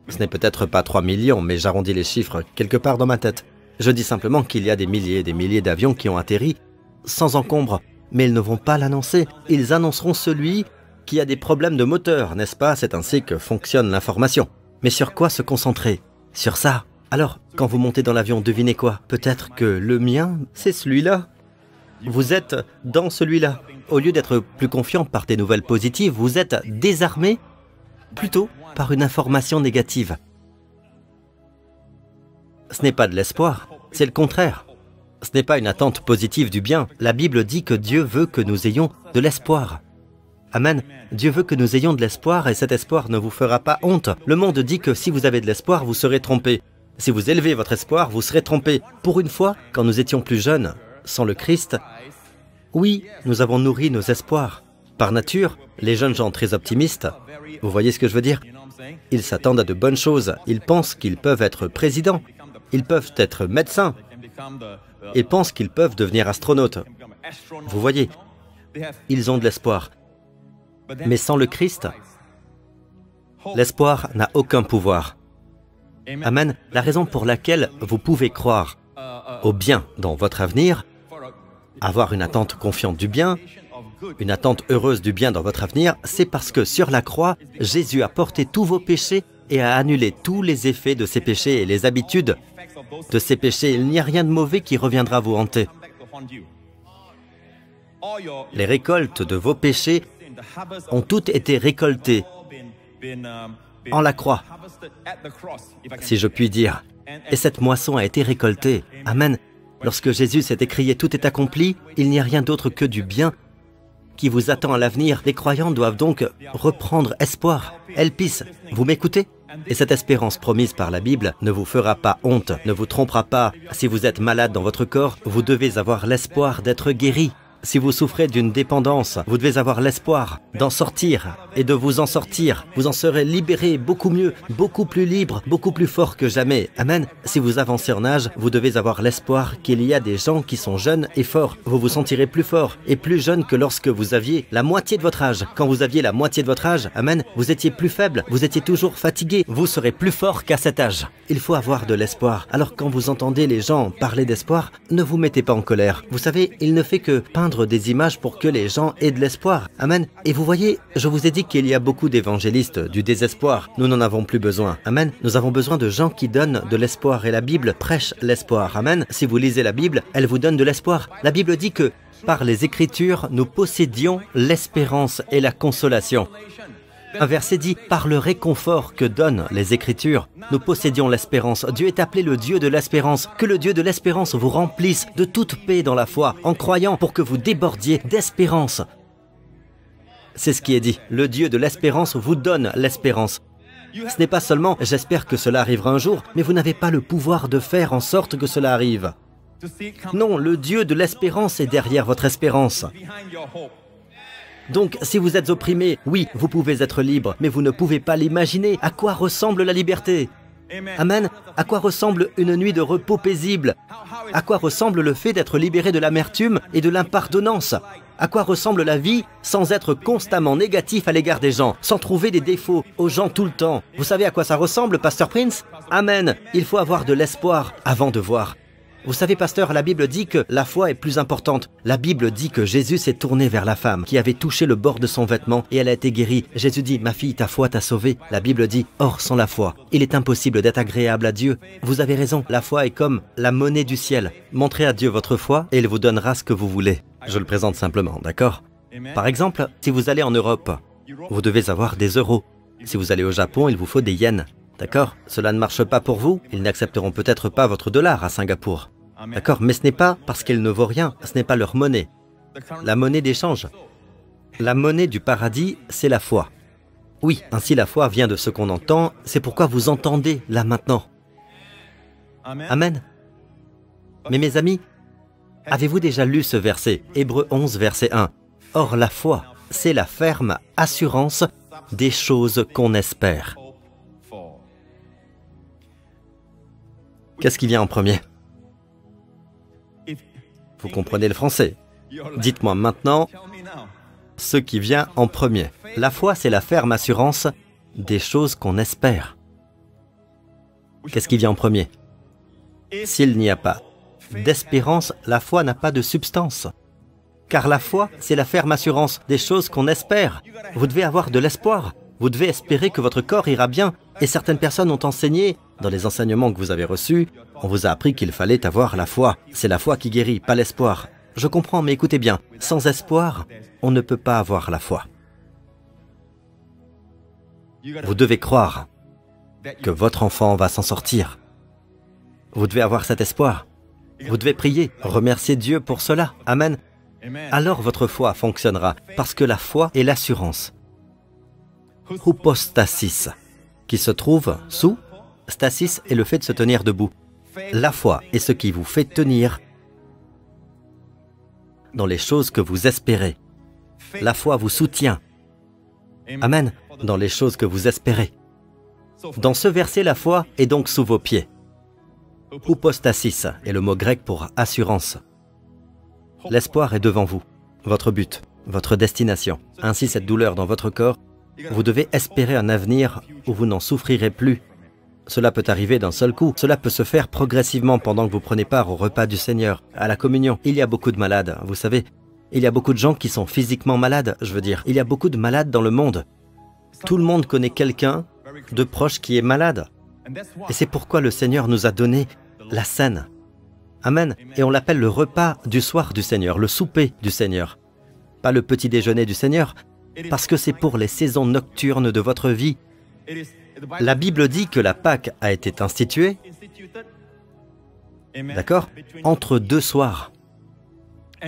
Ce n'est peut-être pas 3 millions, mais j'arrondis les chiffres quelque part dans ma tête. Je dis simplement qu'il y a des milliers et des milliers d'avions qui ont atterri sans encombre. Mais ils ne vont pas l'annoncer. Ils annonceront celui qui a des problèmes de moteur, n'est-ce pas? C'est ainsi que fonctionne l'information. Mais sur quoi se concentrer? Sur ça. Alors, quand vous montez dans l'avion, devinez quoi? Peut-être que le mien, c'est celui-là. Vous êtes dans celui-là. Au lieu d'être plus confiant par des nouvelles positives, vous êtes désarmé plutôt par une information négative. Ce n'est pas de l'espoir, c'est le contraire. Ce n'est pas une attente positive du bien. La Bible dit que Dieu veut que nous ayons de l'espoir. Amen. Dieu veut que nous ayons de l'espoir et cet espoir ne vous fera pas honte. Le monde dit que si vous avez de l'espoir, vous serez trompé. Si vous élevez votre espoir, vous serez trompé. Pour une fois, quand nous étions plus jeunes, sans le Christ, oui, nous avons nourri nos espoirs. Par nature, les jeunes gens très optimistes, vous voyez ce que je veux dire? Ils s'attendent à de bonnes choses. Ils pensent qu'ils peuvent être présidents. Ils peuvent être médecins. Ils pensent qu'ils peuvent devenir astronautes. Vous voyez, ils ont de l'espoir. Mais sans le Christ, l'espoir n'a aucun pouvoir. Amen. La raison pour laquelle vous pouvez croire au bien dans votre avenir, avoir une attente confiante du bien, une attente heureuse du bien dans votre avenir, c'est parce que sur la croix, Jésus a porté tous vos péchés et a annulé tous les effets de ces péchés et les habitudes de ces péchés. Il n'y a rien de mauvais qui reviendra vous hanter. Les récoltes de vos péchés ont toutes été récoltées en la croix, si je puis dire. Et cette moisson a été récoltée. Amen. Lorsque Jésus s'est écrié « Tout est accompli », il n'y a rien d'autre que du bien qui vous attend à l'avenir. Les croyants doivent donc reprendre espoir. Elpis, vous m'écoutez? Et cette espérance promise par la Bible ne vous fera pas honte, ne vous trompera pas. Si vous êtes malade dans votre corps, vous devez avoir l'espoir d'être guéri. Si vous souffrez d'une dépendance, vous devez avoir l'espoir d'en sortir et de vous en sortir. Vous en serez libéré beaucoup mieux, beaucoup plus libre, beaucoup plus fort que jamais. Amen. Si vous avancez en âge, vous devez avoir l'espoir qu'il y a des gens qui sont jeunes et forts. Vous vous sentirez plus fort et plus jeune que lorsque vous aviez la moitié de votre âge. Quand vous aviez la moitié de votre âge, amen, vous étiez plus faible, vous étiez toujours fatigué. Vous serez plus fort qu'à cet âge. Il faut avoir de l'espoir. Alors quand vous entendez les gens parler d'espoir, ne vous mettez pas en colère. Vous savez, il ne fait que peindre des images pour que les gens aient de l'espoir. Amen. Et vous voyez, je vous ai dit qu'il y a beaucoup d'évangélistes du désespoir. Nous n'en avons plus besoin. Amen. Nous avons besoin de gens qui donnent de l'espoir et la Bible prêche l'espoir. Amen. Si vous lisez la Bible, elle vous donne de l'espoir. La Bible dit que par les Écritures, nous possédions l'espérance et la consolation. Un verset dit, par le réconfort que donnent les Écritures, nous possédions l'espérance. Dieu est appelé le Dieu de l'espérance. Que le Dieu de l'espérance vous remplisse de toute paix dans la foi, en croyant pour que vous débordiez d'espérance. C'est ce qui est dit. Le Dieu de l'espérance vous donne l'espérance. Ce n'est pas seulement « j'espère que cela arrivera un jour », mais vous n'avez pas le pouvoir de faire en sorte que cela arrive. Non, le Dieu de l'espérance est derrière votre espérance. Donc, si vous êtes opprimé, oui, vous pouvez être libre, mais vous ne pouvez pas l'imaginer. À quoi ressemble la liberté? Amen. À quoi ressemble une nuit de repos paisible? À quoi ressemble le fait d'être libéré de l'amertume et de l'impardonnance? À quoi ressemble la vie sans être constamment négatif à l'égard des gens, sans trouver des défauts aux gens tout le temps? Vous savez à quoi ça ressemble, Pasteur Prince? Amen. Il faut avoir de l'espoir avant de voir. Vous savez, pasteur, la Bible dit que la foi est plus importante. La Bible dit que Jésus s'est tourné vers la femme qui avait touché le bord de son vêtement et elle a été guérie. Jésus dit, ma fille, ta foi t'a sauvée. La Bible dit, or sans la foi, il est impossible d'être agréable à Dieu. Vous avez raison, la foi est comme la monnaie du ciel. Montrez à Dieu votre foi et il vous donnera ce que vous voulez. Je le présente simplement, d'accord? Par exemple, si vous allez en Europe, vous devez avoir des euros. Si vous allez au Japon, il vous faut des yens. D'accord? Cela ne marche pas pour vous. Ils n'accepteront peut-être pas votre dollar à Singapour. D'accord? Mais ce n'est pas parce qu'elle ne vaut rien. Ce n'est pas leur monnaie. La monnaie d'échange. La monnaie du paradis, c'est la foi. Oui, ainsi la foi vient de ce qu'on entend. C'est pourquoi vous entendez là maintenant. Amen. Mais mes amis, avez-vous déjà lu ce verset? Hébreux 11, verset 1. Or la foi, c'est la ferme assurance des choses qu'on espère. Qu'est-ce qui vient en premier? Vous comprenez le français? Dites-moi maintenant ce qui vient en premier. La foi, c'est la ferme assurance des choses qu'on espère. Qu'est-ce qui vient en premier? S'il n'y a pas d'espérance, la foi n'a pas de substance. Car la foi, c'est la ferme assurance des choses qu'on espère. Vous devez avoir de l'espoir. Vous devez espérer que votre corps ira bien. Et certaines personnes ont enseigné, dans les enseignements que vous avez reçus, on vous a appris qu'il fallait avoir la foi. C'est la foi qui guérit, pas l'espoir. Je comprends, mais écoutez bien, sans espoir, on ne peut pas avoir la foi. Vous devez croire que votre enfant va s'en sortir. Vous devez avoir cet espoir. Vous devez prier, remercier Dieu pour cela. Amen. Alors votre foi fonctionnera, parce que la foi est l'assurance. Hypostasis, qui se trouve sous. Stasis est le fait de se tenir debout. La foi est ce qui vous fait tenir dans les choses que vous espérez. La foi vous soutient. Amen. Dans les choses que vous espérez. Dans ce verset, la foi est donc sous vos pieds. Hypostasis est le mot grec pour assurance. L'espoir est devant vous, votre but, votre destination. Ainsi, cette douleur dans votre corps, vous devez espérer un avenir où vous n'en souffrirez plus. Cela peut arriver d'un seul coup. Cela peut se faire progressivement pendant que vous prenez part au repas du Seigneur, à la communion. Il y a beaucoup de malades, vous savez. Il y a beaucoup de gens qui sont physiquement malades, je veux dire. Il y a beaucoup de malades dans le monde. Tout le monde connaît quelqu'un de proche qui est malade. Et c'est pourquoi le Seigneur nous a donné la scène. Amen. Et on l'appelle le repas du soir du Seigneur, le souper du Seigneur. Pas le petit déjeuner du Seigneur, parce que c'est pour les saisons nocturnes de votre vie. La Bible dit que la Pâque a été instituée, d'accord, entre deux soirs.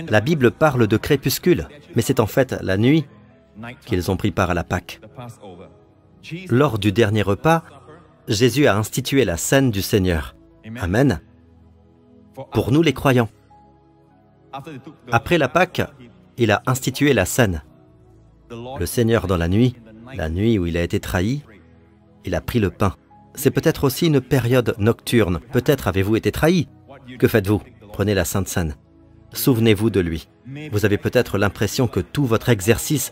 La Bible parle de crépuscule, mais c'est en fait la nuit qu'ils ont pris part à la Pâque. Lors du dernier repas, Jésus a institué la scène du Seigneur. Amen. Pour nous les croyants. Après la Pâque, il a institué la scène. Le Seigneur dans la nuit où il a été trahi, il a pris le pain. C'est peut-être aussi une période nocturne. Peut-être avez-vous été trahi. Que faites-vous? Prenez la Sainte Seine. Souvenez-vous de lui. Vous avez peut-être l'impression que tout votre exercice,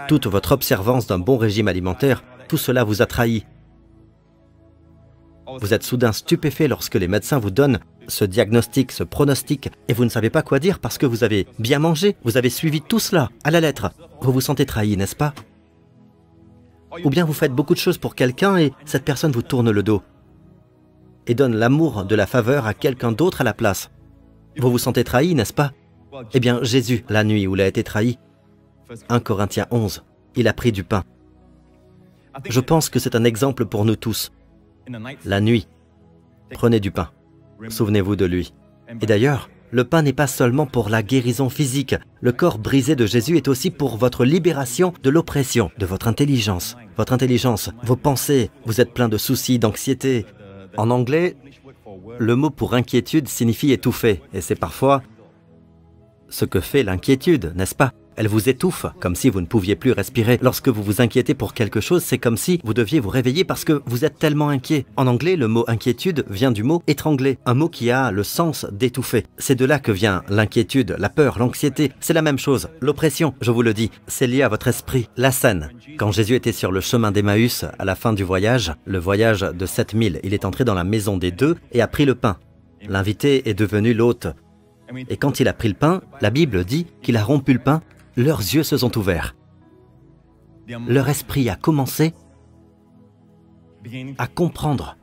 toute votre observance d'un bon régime alimentaire, tout cela vous a trahi. Vous êtes soudain stupéfait lorsque les médecins vous donnent ce diagnostic, ce pronostic, et vous ne savez pas quoi dire parce que vous avez bien mangé, vous avez suivi tout cela à la lettre. Vous vous sentez trahi, n'est-ce pas? Ou bien vous faites beaucoup de choses pour quelqu'un et cette personne vous tourne le dos et donne l'amour de la faveur à quelqu'un d'autre à la place. Vous vous sentez trahi, n'est-ce pas? Eh bien, Jésus, la nuit où il a été trahi, 1 Corinthiens 11, il a pris du pain. Je pense que c'est un exemple pour nous tous. La nuit, prenez du pain. Souvenez-vous de lui. Et d'ailleurs, le pain n'est pas seulement pour la guérison physique. Le corps brisé de Jésus est aussi pour votre libération de l'oppression, de votre intelligence. Votre intelligence, vos pensées, vous êtes plein de soucis, d'anxiété. En anglais, le mot pour inquiétude signifie étouffer. Et c'est parfois ce que fait l'inquiétude, n'est-ce pas? Elle vous étouffe, comme si vous ne pouviez plus respirer. Lorsque vous vous inquiétez pour quelque chose, c'est comme si vous deviez vous réveiller parce que vous êtes tellement inquiet. En anglais, le mot inquiétude vient du mot étrangler, un mot qui a le sens d'étouffer. C'est de là que vient l'inquiétude, la peur, l'anxiété. C'est la même chose. L'oppression, je vous le dis, c'est lié à votre esprit. La scène. Quand Jésus était sur le chemin d'Emmaüs, à la fin du voyage, le voyage de 7000, il est entré dans la maison des deux et a pris le pain. L'invité est devenu l'hôte. Et quand il a pris le pain, la Bible dit qu'il a rompu le pain. Leurs yeux se sont ouverts. Leur esprit a commencé à comprendre.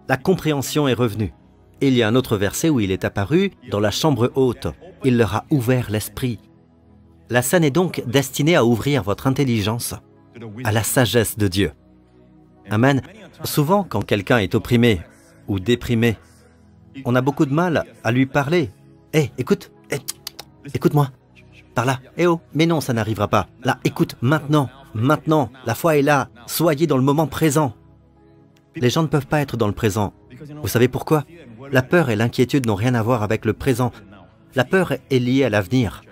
La compréhension est revenue. Et il y a un autre verset où il est apparu dans la chambre haute. Il leur a ouvert l'esprit. La scène est donc destinée à ouvrir votre intelligence à la sagesse de Dieu. Amen. Souvent, quand quelqu'un est opprimé ou déprimé, on a beaucoup de mal à lui parler. Hé, écoute, écoute-moi. Par là, eh oh, mais non, ça n'arrivera pas. Là, écoute, maintenant, la foi est là, soyez dans le moment présent. Les gens ne peuvent pas être dans le présent. Vous savez pourquoi? La peur et l'inquiétude n'ont rien à voir avec le présent. La peur est liée à l'avenir.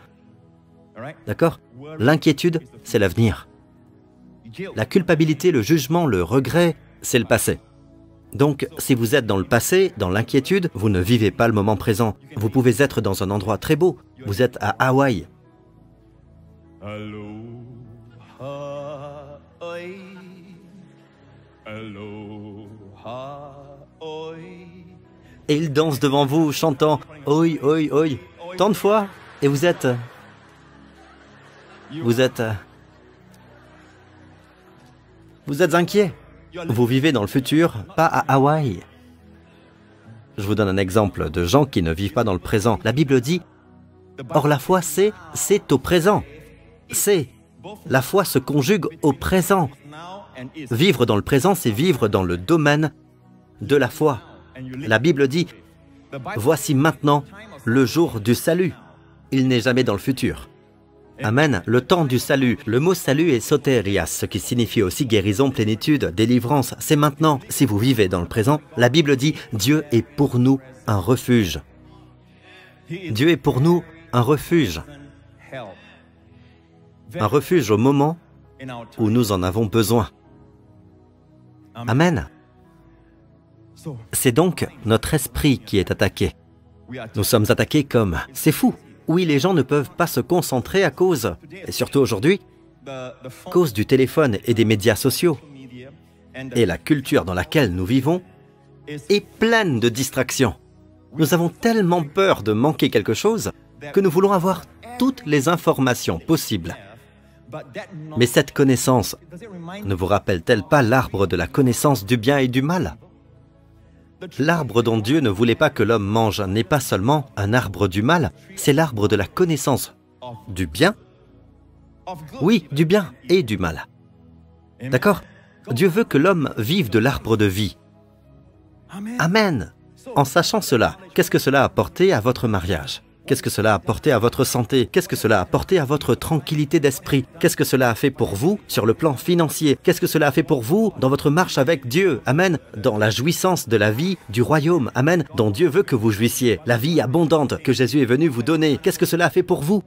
D'accord? L'inquiétude, c'est l'avenir. La culpabilité, le jugement, le regret, c'est le passé. Donc, si vous êtes dans le passé, dans l'inquiétude, vous ne vivez pas le moment présent. Vous pouvez être dans un endroit très beau. Vous êtes à Hawaï. Et il danse devant vous, chantant « Oi, oi, oi ». Tant de fois, et vous êtes inquiet. Vous vivez dans le futur, pas à Hawaï. Je vous donne un exemple de gens qui ne vivent pas dans le présent. La Bible dit « Or la foi, c'est au présent ». La foi se conjugue au présent. Vivre dans le présent, c'est vivre dans le domaine de la foi. La Bible dit « Voici maintenant le jour du salut ». Il n'est jamais dans le futur. Amen. Le temps du salut. Le mot salut est soterias, ce qui signifie aussi guérison, plénitude, délivrance. C'est maintenant. Si vous vivez dans le présent, la Bible dit « Dieu est pour nous un refuge ». Dieu est pour nous un refuge. Un refuge au moment où nous en avons besoin. Amen. C'est donc notre esprit qui est attaqué. Nous sommes attaqués comme... C'est fou. Oui, les gens ne peuvent pas se concentrer à cause, et surtout aujourd'hui, à cause du téléphone et des médias sociaux. Et la culture dans laquelle nous vivons est pleine de distractions. Nous avons tellement peur de manquer quelque chose que nous voulons avoir toutes les informations possibles. Mais cette connaissance ne vous rappelle-t-elle pas l'arbre de la connaissance du bien et du mal? L'arbre dont Dieu ne voulait pas que l'homme mange n'est pas seulement un arbre du mal, c'est l'arbre de la connaissance du bien. Oui, du bien et du mal. D'accord? Dieu veut que l'homme vive de l'arbre de vie. Amen. En sachant cela, qu'est-ce que cela a apporté à votre mariage? Qu'est-ce que cela a apporté à votre santé? Qu'est-ce que cela a apporté à votre tranquillité d'esprit? Qu'est-ce que cela a fait pour vous sur le plan financier? Qu'est-ce que cela a fait pour vous dans votre marche avec Dieu? Amen. Dans la jouissance de la vie du royaume. Amen. Dont Dieu veut que vous jouissiez. La vie abondante que Jésus est venu vous donner. Qu'est-ce que cela a fait pour vous?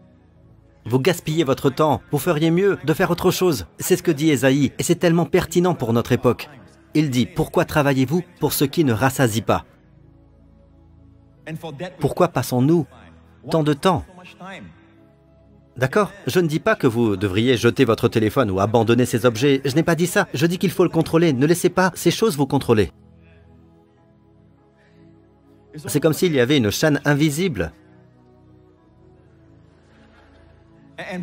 Vous gaspillez votre temps. Vous feriez mieux de faire autre chose. C'est ce que dit Ésaïe. Et c'est tellement pertinent pour notre époque. Il dit, pourquoi travaillez-vous pour ce qui ne rassasie pas? Pourquoi passons-nous tant de temps? D'accord? Je ne dis pas que vous devriez jeter votre téléphone ou abandonner ces objets. Je n'ai pas dit ça. Je dis qu'il faut le contrôler. Ne laissez pas ces choses vous contrôler. C'est comme s'il y avait une chaîne invisible.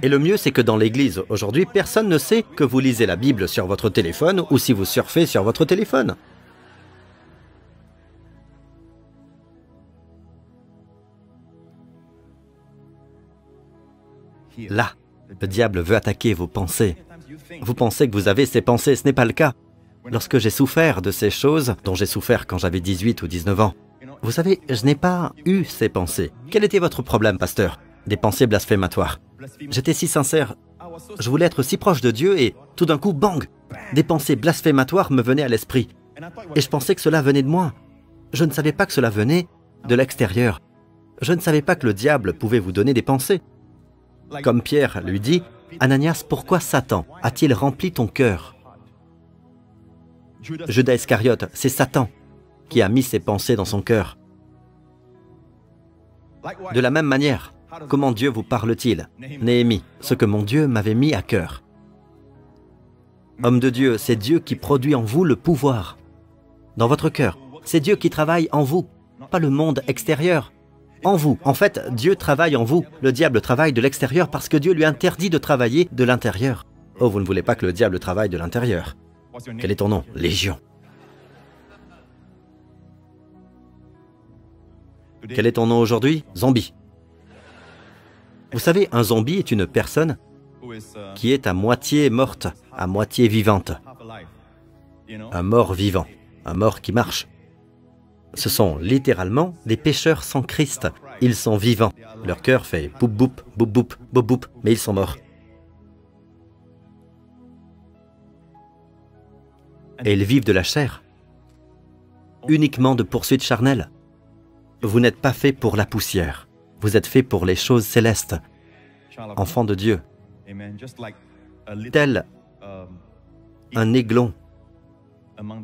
Et le mieux, c'est que dans l'Église, aujourd'hui, personne ne sait que vous lisez la Bible sur votre téléphone ou si vous surfez sur votre téléphone. Là, le diable veut attaquer vos pensées. Vous pensez que vous avez ces pensées, ce n'est pas le cas. Lorsque j'ai souffert de ces choses, dont j'ai souffert quand j'avais 18 ou 19 ans, vous savez, je n'ai pas eu ces pensées. Quel était votre problème, pasteur? Des pensées blasphématoires. J'étais si sincère, je voulais être si proche de Dieu et tout d'un coup, bang! Des pensées blasphématoires me venaient à l'esprit. Et je pensais que cela venait de moi. Je ne savais pas que cela venait de l'extérieur. Je ne savais pas que le diable pouvait vous donner des pensées. Comme Pierre lui dit, « Ananias, pourquoi Satan a-t-il rempli ton cœur » Judas Iscariote, c'est Satan qui a mis ses pensées dans son cœur. De la même manière, comment Dieu vous parle-t-il? Néhémie, ce que mon Dieu m'avait mis à cœur. Homme de Dieu, c'est Dieu qui produit en vous le pouvoir. Dans votre cœur, c'est Dieu qui travaille en vous, pas le monde extérieur. En vous. En fait, Dieu travaille en vous. Le diable travaille de l'extérieur parce que Dieu lui interdit de travailler de l'intérieur. Oh, vous ne voulez pas que le diable travaille de l'intérieur. Quel est ton nom? Légion. Quel est ton nom aujourd'hui? Zombie. Vous savez, un zombie est une personne qui est à moitié morte, à moitié vivante. Un mort vivant, un mort qui marche. Ce sont littéralement des pécheurs sans Christ. Ils sont vivants. Leur cœur fait boum boum, boum boum, boum boum, mais ils sont morts. Et ils vivent de la chair, uniquement de poursuites charnelles. Vous n'êtes pas fait pour la poussière. Vous êtes fait pour les choses célestes. Enfants de Dieu. Tel un aiglon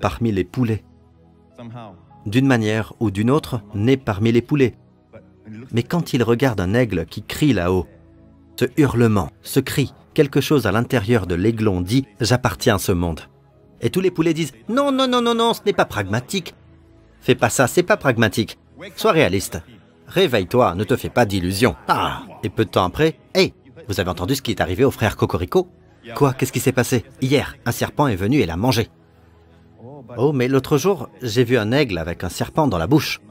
parmi les poulets. D'une manière ou d'une autre, né parmi les poulets. Mais quand il regarde un aigle qui crie là-haut, ce hurlement, ce cri, quelque chose à l'intérieur de l'aiglon dit « J'appartiens à ce monde ». Et tous les poulets disent « Non, non, non, non, non, ce n'est pas pragmatique. Fais pas ça, c'est pas pragmatique. Sois réaliste. Réveille-toi, ne te fais pas d'illusions. » Ah. Et peu de temps après, « Hey, vous avez entendu ce qui est arrivé au frère Cocorico? » Quoi? Qu'est-ce qui s'est passé? Hier, un serpent est venu et l'a mangé. Oh, mais l'autre jour, j'ai vu un aigle avec un serpent dans la bouche.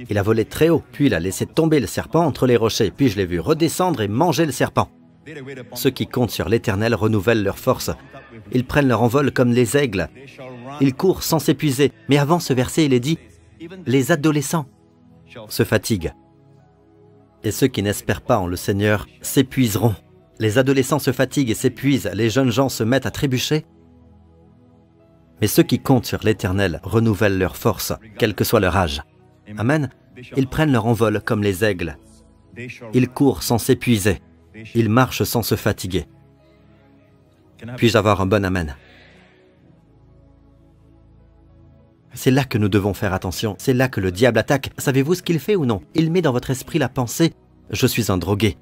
Il a volé très haut, puis il a laissé tomber le serpent entre les rochers, puis je l'ai vu redescendre et manger le serpent. Ceux qui comptent sur l'Éternel renouvellent leurs forces. Ils prennent leur envol comme les aigles. Ils courent sans s'épuiser. Mais avant ce verset, il est dit, les adolescents se fatiguent. Et ceux qui n'espèrent pas en le Seigneur s'épuiseront. Les adolescents se fatiguent et s'épuisent, les jeunes gens se mettent à trébucher. Mais ceux qui comptent sur l'Éternel renouvellent leurs forces, quel que soit leur âge. Amen. Ils prennent leur envol comme les aigles. Ils courent sans s'épuiser. Ils marchent sans se fatiguer. Puis-je avoir un bon amen? C'est là que nous devons faire attention. C'est là que le diable attaque. Savez-vous ce qu'il fait ou non? Il met dans votre esprit la pensée « Je suis un drogué ».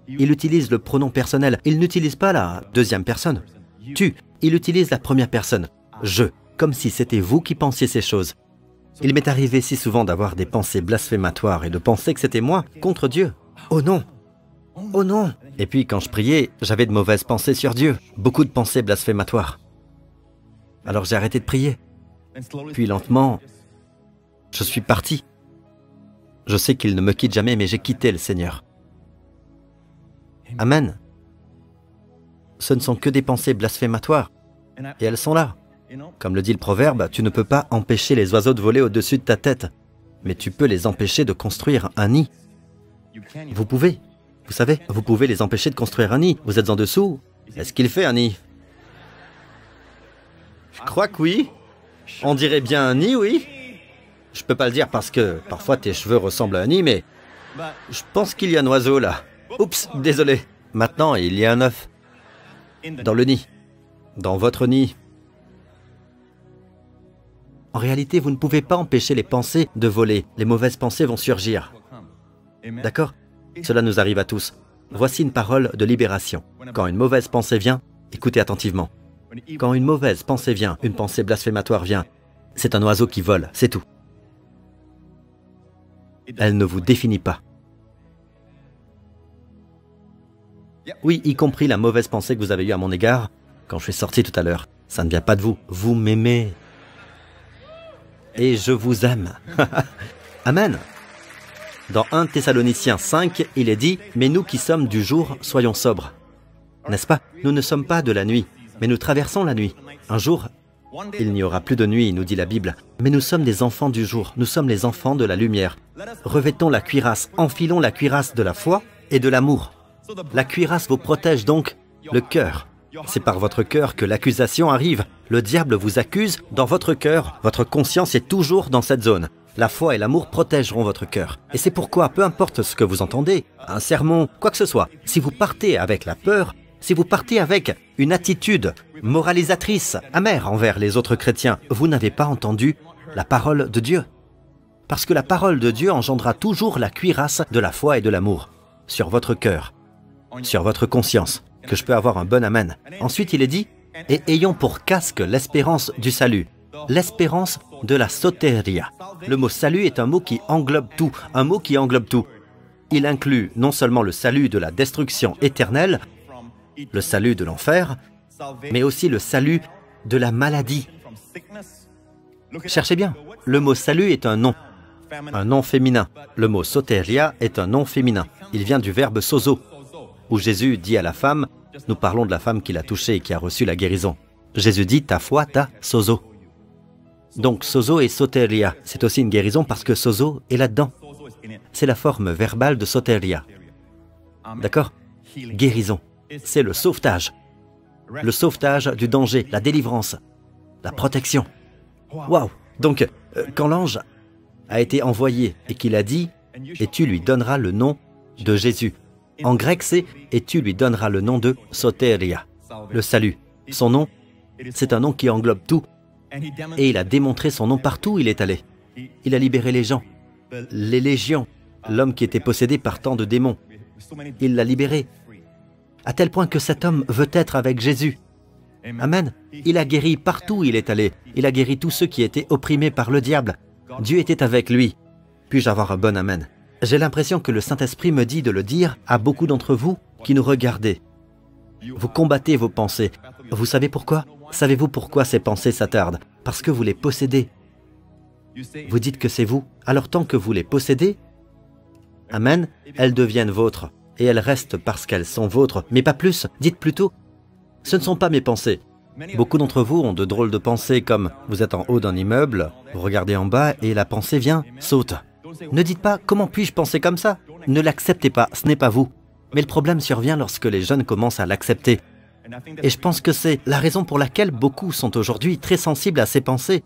Il utilise le pronom personnel. Il n'utilise pas la deuxième personne. Tu. Il utilise la première personne. Je. Comme si c'était vous qui pensiez ces choses. Il m'est arrivé si souvent d'avoir des pensées blasphématoires et de penser que c'était moi contre Dieu. Oh non! Oh non! Et puis quand je priais, j'avais de mauvaises pensées sur Dieu. Beaucoup de pensées blasphématoires. Alors j'ai arrêté de prier. Puis lentement, je suis parti. Je sais qu'il ne me quitte jamais, mais j'ai quitté le Seigneur. Amen. Ce ne sont que des pensées blasphématoires. Et elles sont là. Comme le dit le proverbe, tu ne peux pas empêcher les oiseaux de voler au-dessus de ta tête, mais tu peux les empêcher de construire un nid. Vous pouvez. Vous savez, vous pouvez les empêcher de construire un nid. Vous êtes en dessous. Est-ce qu'il fait un nid? Je crois que oui. On dirait bien un nid, oui. Je peux pas le dire parce que parfois tes cheveux ressemblent à un nid, mais je pense qu'il y a un oiseau là. Oups, désolé. Maintenant, il y a un œuf. Dans le nid. Dans votre nid. En réalité, vous ne pouvez pas empêcher les pensées de voler. Les mauvaises pensées vont surgir. D'accord? Cela nous arrive à tous. Voici une parole de libération. Quand une mauvaise pensée vient, écoutez attentivement. Quand une mauvaise pensée vient, une pensée blasphématoire vient, c'est un oiseau qui vole, c'est tout. Elle ne vous définit pas. Oui, y compris la mauvaise pensée que vous avez eue à mon égard quand je suis sorti tout à l'heure. Ça ne vient pas de vous. Vous m'aimez. Et je vous aime. Amen. Dans 1 Thessaloniciens 5, il est dit « Mais nous qui sommes du jour, soyons sobres. » N'est-ce pas? Nous ne sommes pas de la nuit, mais nous traversons la nuit. Un jour, il n'y aura plus de nuit, nous dit la Bible. Mais nous sommes des enfants du jour, nous sommes les enfants de la lumière. Revêtons la cuirasse, enfilons la cuirasse de la foi et de l'amour. La cuirasse vous protège donc le cœur. C'est par votre cœur que l'accusation arrive. Le diable vous accuse dans votre cœur. Votre conscience est toujours dans cette zone. La foi et l'amour protégeront votre cœur. Et c'est pourquoi, peu importe ce que vous entendez, un sermon, quoi que ce soit, si vous partez avec la peur, si vous partez avec une attitude moralisatrice, amère envers les autres chrétiens, vous n'avez pas entendu la parole de Dieu. Parce que la parole de Dieu engendra toujours la cuirasse de la foi et de l'amour sur votre cœur, sur votre conscience, que je peux avoir un bon amen. Ensuite, il est dit, et ayons pour casque l'espérance du salut, l'espérance de la sotéria. Le mot salut est un mot qui englobe tout, un mot qui englobe tout. Il inclut non seulement le salut de la destruction éternelle, le salut de l'enfer, mais aussi le salut de la maladie. Cherchez bien, le mot salut est un nom féminin. Le mot sotéria est un nom féminin. Il vient du verbe sozo, où Jésus dit à la femme, nous parlons de la femme qui l'a touché et qui a reçu la guérison. Jésus dit, ta foi t'a sozo. Donc sozo et sotéria, c'est aussi une guérison parce que sozo est là-dedans. C'est la forme verbale de sotéria. D'accord? Guérison, c'est le sauvetage. Le sauvetage du danger, la délivrance, la protection. Waouh! Donc, quand l'ange a été envoyé et qu'il a dit « Et tu lui donneras le nom de Jésus ». En grec, c'est « Et tu lui donneras le nom de sotéria », le salut. Son nom, c'est un nom qui englobe tout. Et il a démontré son nom partout où il est allé. Il a libéré les gens, les légions, l'homme qui était possédé par tant de démons. Il l'a libéré, à tel point que cet homme veut être avec Jésus. Amen. Il a guéri partout où il est allé. Il a guéri tous ceux qui étaient opprimés par le diable. Dieu était avec lui. Puis-je avoir un bon amen? J'ai l'impression que le Saint-Esprit me dit de le dire à beaucoup d'entre vous qui nous regardez. Vous combattez vos pensées. Vous savez pourquoi? Savez-vous pourquoi ces pensées s'attardent? Parce que vous les possédez. Vous dites que c'est vous. Alors tant que vous les possédez, amen, elles deviennent vôtres. Et elles restent parce qu'elles sont vôtres, mais pas plus. Dites plutôt, ce ne sont pas mes pensées. Beaucoup d'entre vous ont de drôles de pensées comme vous êtes en haut d'un immeuble, vous regardez en bas et la pensée vient, saute. Ne dites pas « Comment puis-je penser comme ça ?» Ne l'acceptez pas, ce n'est pas vous. Mais le problème survient lorsque les jeunes commencent à l'accepter. Et je pense que c'est la raison pour laquelle beaucoup sont aujourd'hui très sensibles à ces pensées.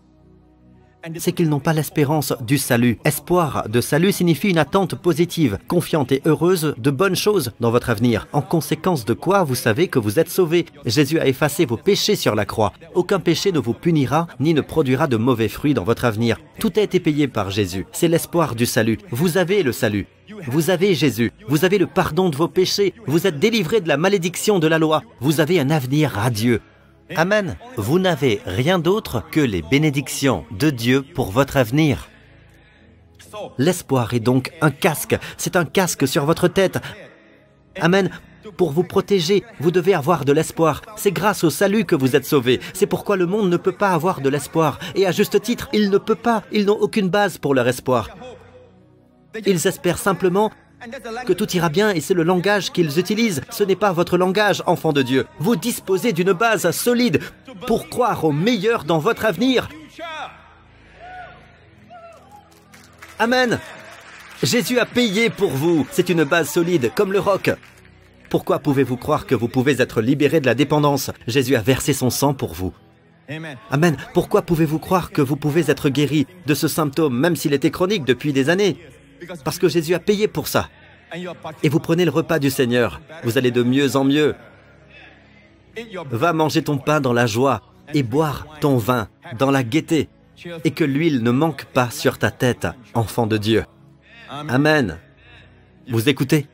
C'est qu'ils n'ont pas l'espérance du salut. Espoir de salut signifie une attente positive, confiante et heureuse de bonnes choses dans votre avenir. En conséquence de quoi, vous savez que vous êtes sauvés. Jésus a effacé vos péchés sur la croix. Aucun péché ne vous punira, ni ne produira de mauvais fruits dans votre avenir. Tout a été payé par Jésus. C'est l'espoir du salut. Vous avez le salut. Vous avez Jésus. Vous avez le pardon de vos péchés. Vous êtes délivrés de la malédiction de la loi. Vous avez un avenir radieux. Amen. Vous n'avez rien d'autre que les bénédictions de Dieu pour votre avenir. L'espoir est donc un casque. C'est un casque sur votre tête. Amen. Pour vous protéger, vous devez avoir de l'espoir. C'est grâce au salut que vous êtes sauvés. C'est pourquoi le monde ne peut pas avoir de l'espoir. Et à juste titre, il ne peut pas. Ils n'ont aucune base pour leur espoir. Ils espèrent simplement que tout ira bien et c'est le langage qu'ils utilisent. Ce n'est pas votre langage, enfant de Dieu. Vous disposez d'une base solide pour croire au meilleur dans votre avenir. Amen. Jésus a payé pour vous. C'est une base solide, comme le roc. Pourquoi pouvez-vous croire que vous pouvez être libéré de la dépendance? Jésus a versé son sang pour vous. Amen. Pourquoi pouvez-vous croire que vous pouvez être guéri de ce symptôme, même s'il était chronique depuis des années? Parce que Jésus a payé pour ça. Et vous prenez le repas du Seigneur. Vous allez de mieux en mieux. Va manger ton pain dans la joie et boire ton vin dans la gaieté. Et que l'huile ne manque pas sur ta tête, enfant de Dieu. Amen. Vous écoutez?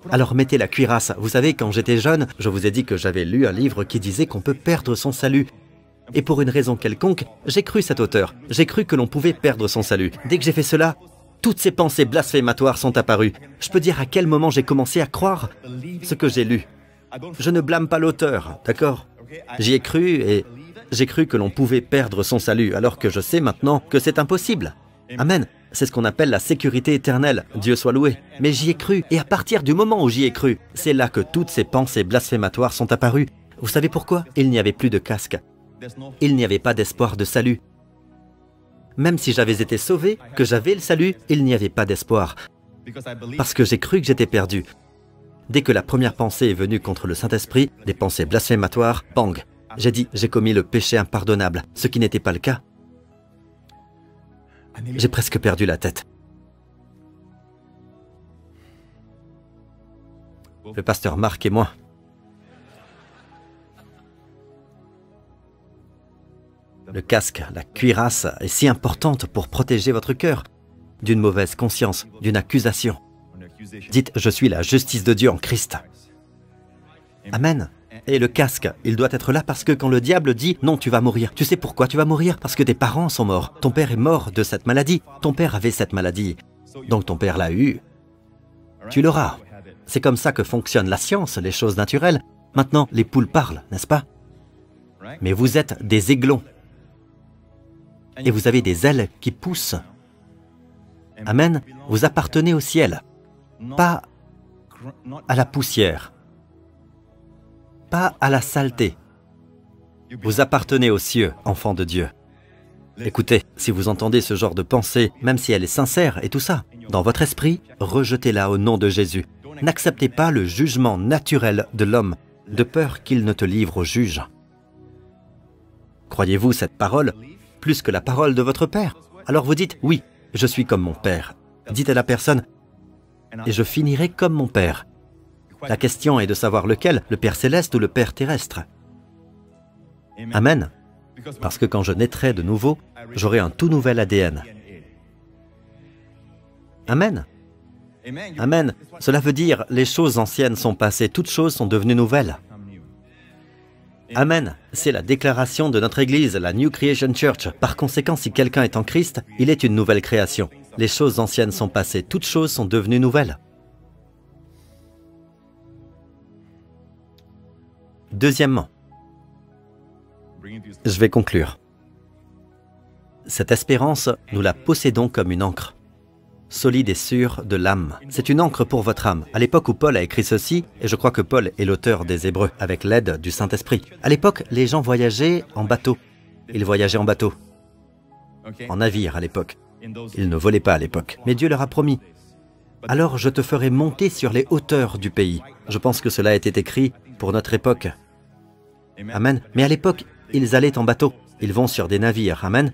Alors mettez la cuirasse. Vous savez, quand j'étais jeune, je vous ai dit que j'avais lu un livre qui disait qu'on peut perdre son salut. Et pour une raison quelconque, j'ai cru cet auteur. J'ai cru que l'on pouvait perdre son salut. Dès que j'ai fait cela, toutes ces pensées blasphématoires sont apparues. Je peux dire à quel moment j'ai commencé à croire ce que j'ai lu. Je ne blâme pas l'auteur, d'accord? J'y ai cru et j'ai cru que l'on pouvait perdre son salut, alors que je sais maintenant que c'est impossible. Amen. C'est ce qu'on appelle la sécurité éternelle. Dieu soit loué. Mais j'y ai cru. Et à partir du moment où j'y ai cru, c'est là que toutes ces pensées blasphématoires sont apparues. Vous savez pourquoi? Il n'y avait plus de casque. Il n'y avait pas d'espoir de salut. Même si j'avais été sauvé, que j'avais le salut, il n'y avait pas d'espoir. Parce que j'ai cru que j'étais perdu. Dès que la première pensée est venue contre le Saint-Esprit, des pensées blasphématoires, bang! J'ai dit, j'ai commis le péché impardonnable, ce qui n'était pas le cas. J'ai presque perdu la tête. Le pasteur Marc et moi. Le casque, la cuirasse est si importante pour protéger votre cœur d'une mauvaise conscience, d'une accusation. Dites, je suis la justice de Dieu en Christ. Amen. Et le casque, il doit être là parce que quand le diable dit « Non, tu vas mourir », tu sais pourquoi tu vas mourir? Parce que tes parents sont morts. Ton père est mort de cette maladie. Ton père avait cette maladie. Donc ton père l'a eu. Tu l'auras. C'est comme ça que fonctionne la science, les choses naturelles. Maintenant, les poules parlent, n'est-ce pas? Mais vous êtes des aiglons. Et vous avez des ailes qui poussent. Amen. Vous appartenez au ciel, pas à la poussière, pas à la saleté. Vous appartenez aux cieux, enfants de Dieu. Écoutez, si vous entendez ce genre de pensée, même si elle est sincère et tout ça, dans votre esprit, rejetez-la au nom de Jésus. N'acceptez pas le jugement naturel de l'homme, de peur qu'il ne te livre au juge. Croyez-vous cette parole plus que la parole de votre Père? Alors vous dites, oui, je suis comme mon Père. Dites à la personne, et je finirai comme mon Père. La question est de savoir lequel, le Père céleste ou le Père terrestre. Amen. Parce que quand je naîtrai de nouveau, j'aurai un tout nouvel ADN. Amen. Amen. Cela veut dire, les choses anciennes sont passées, toutes choses sont devenues nouvelles. Amen. C'est la déclaration de notre Église, la New Creation Church. Par conséquent, si quelqu'un est en Christ, il est une nouvelle création. Les choses anciennes sont passées, toutes choses sont devenues nouvelles. Deuxièmement, je vais conclure. Cette espérance, nous la possédons comme une encre, solide et sûre de l'âme. C'est une encre pour votre âme. À l'époque où Paul a écrit ceci, et je crois que Paul est l'auteur des Hébreux, avec l'aide du Saint-Esprit. À l'époque, les gens voyageaient en bateau. Ils voyageaient en bateau, en navire à l'époque. Ils ne volaient pas à l'époque, mais Dieu leur a promis. Alors je te ferai monter sur les hauteurs du pays. Je pense que cela a été écrit pour notre époque. Amen. Mais à l'époque, ils allaient en bateau. Ils vont sur des navires. Amen.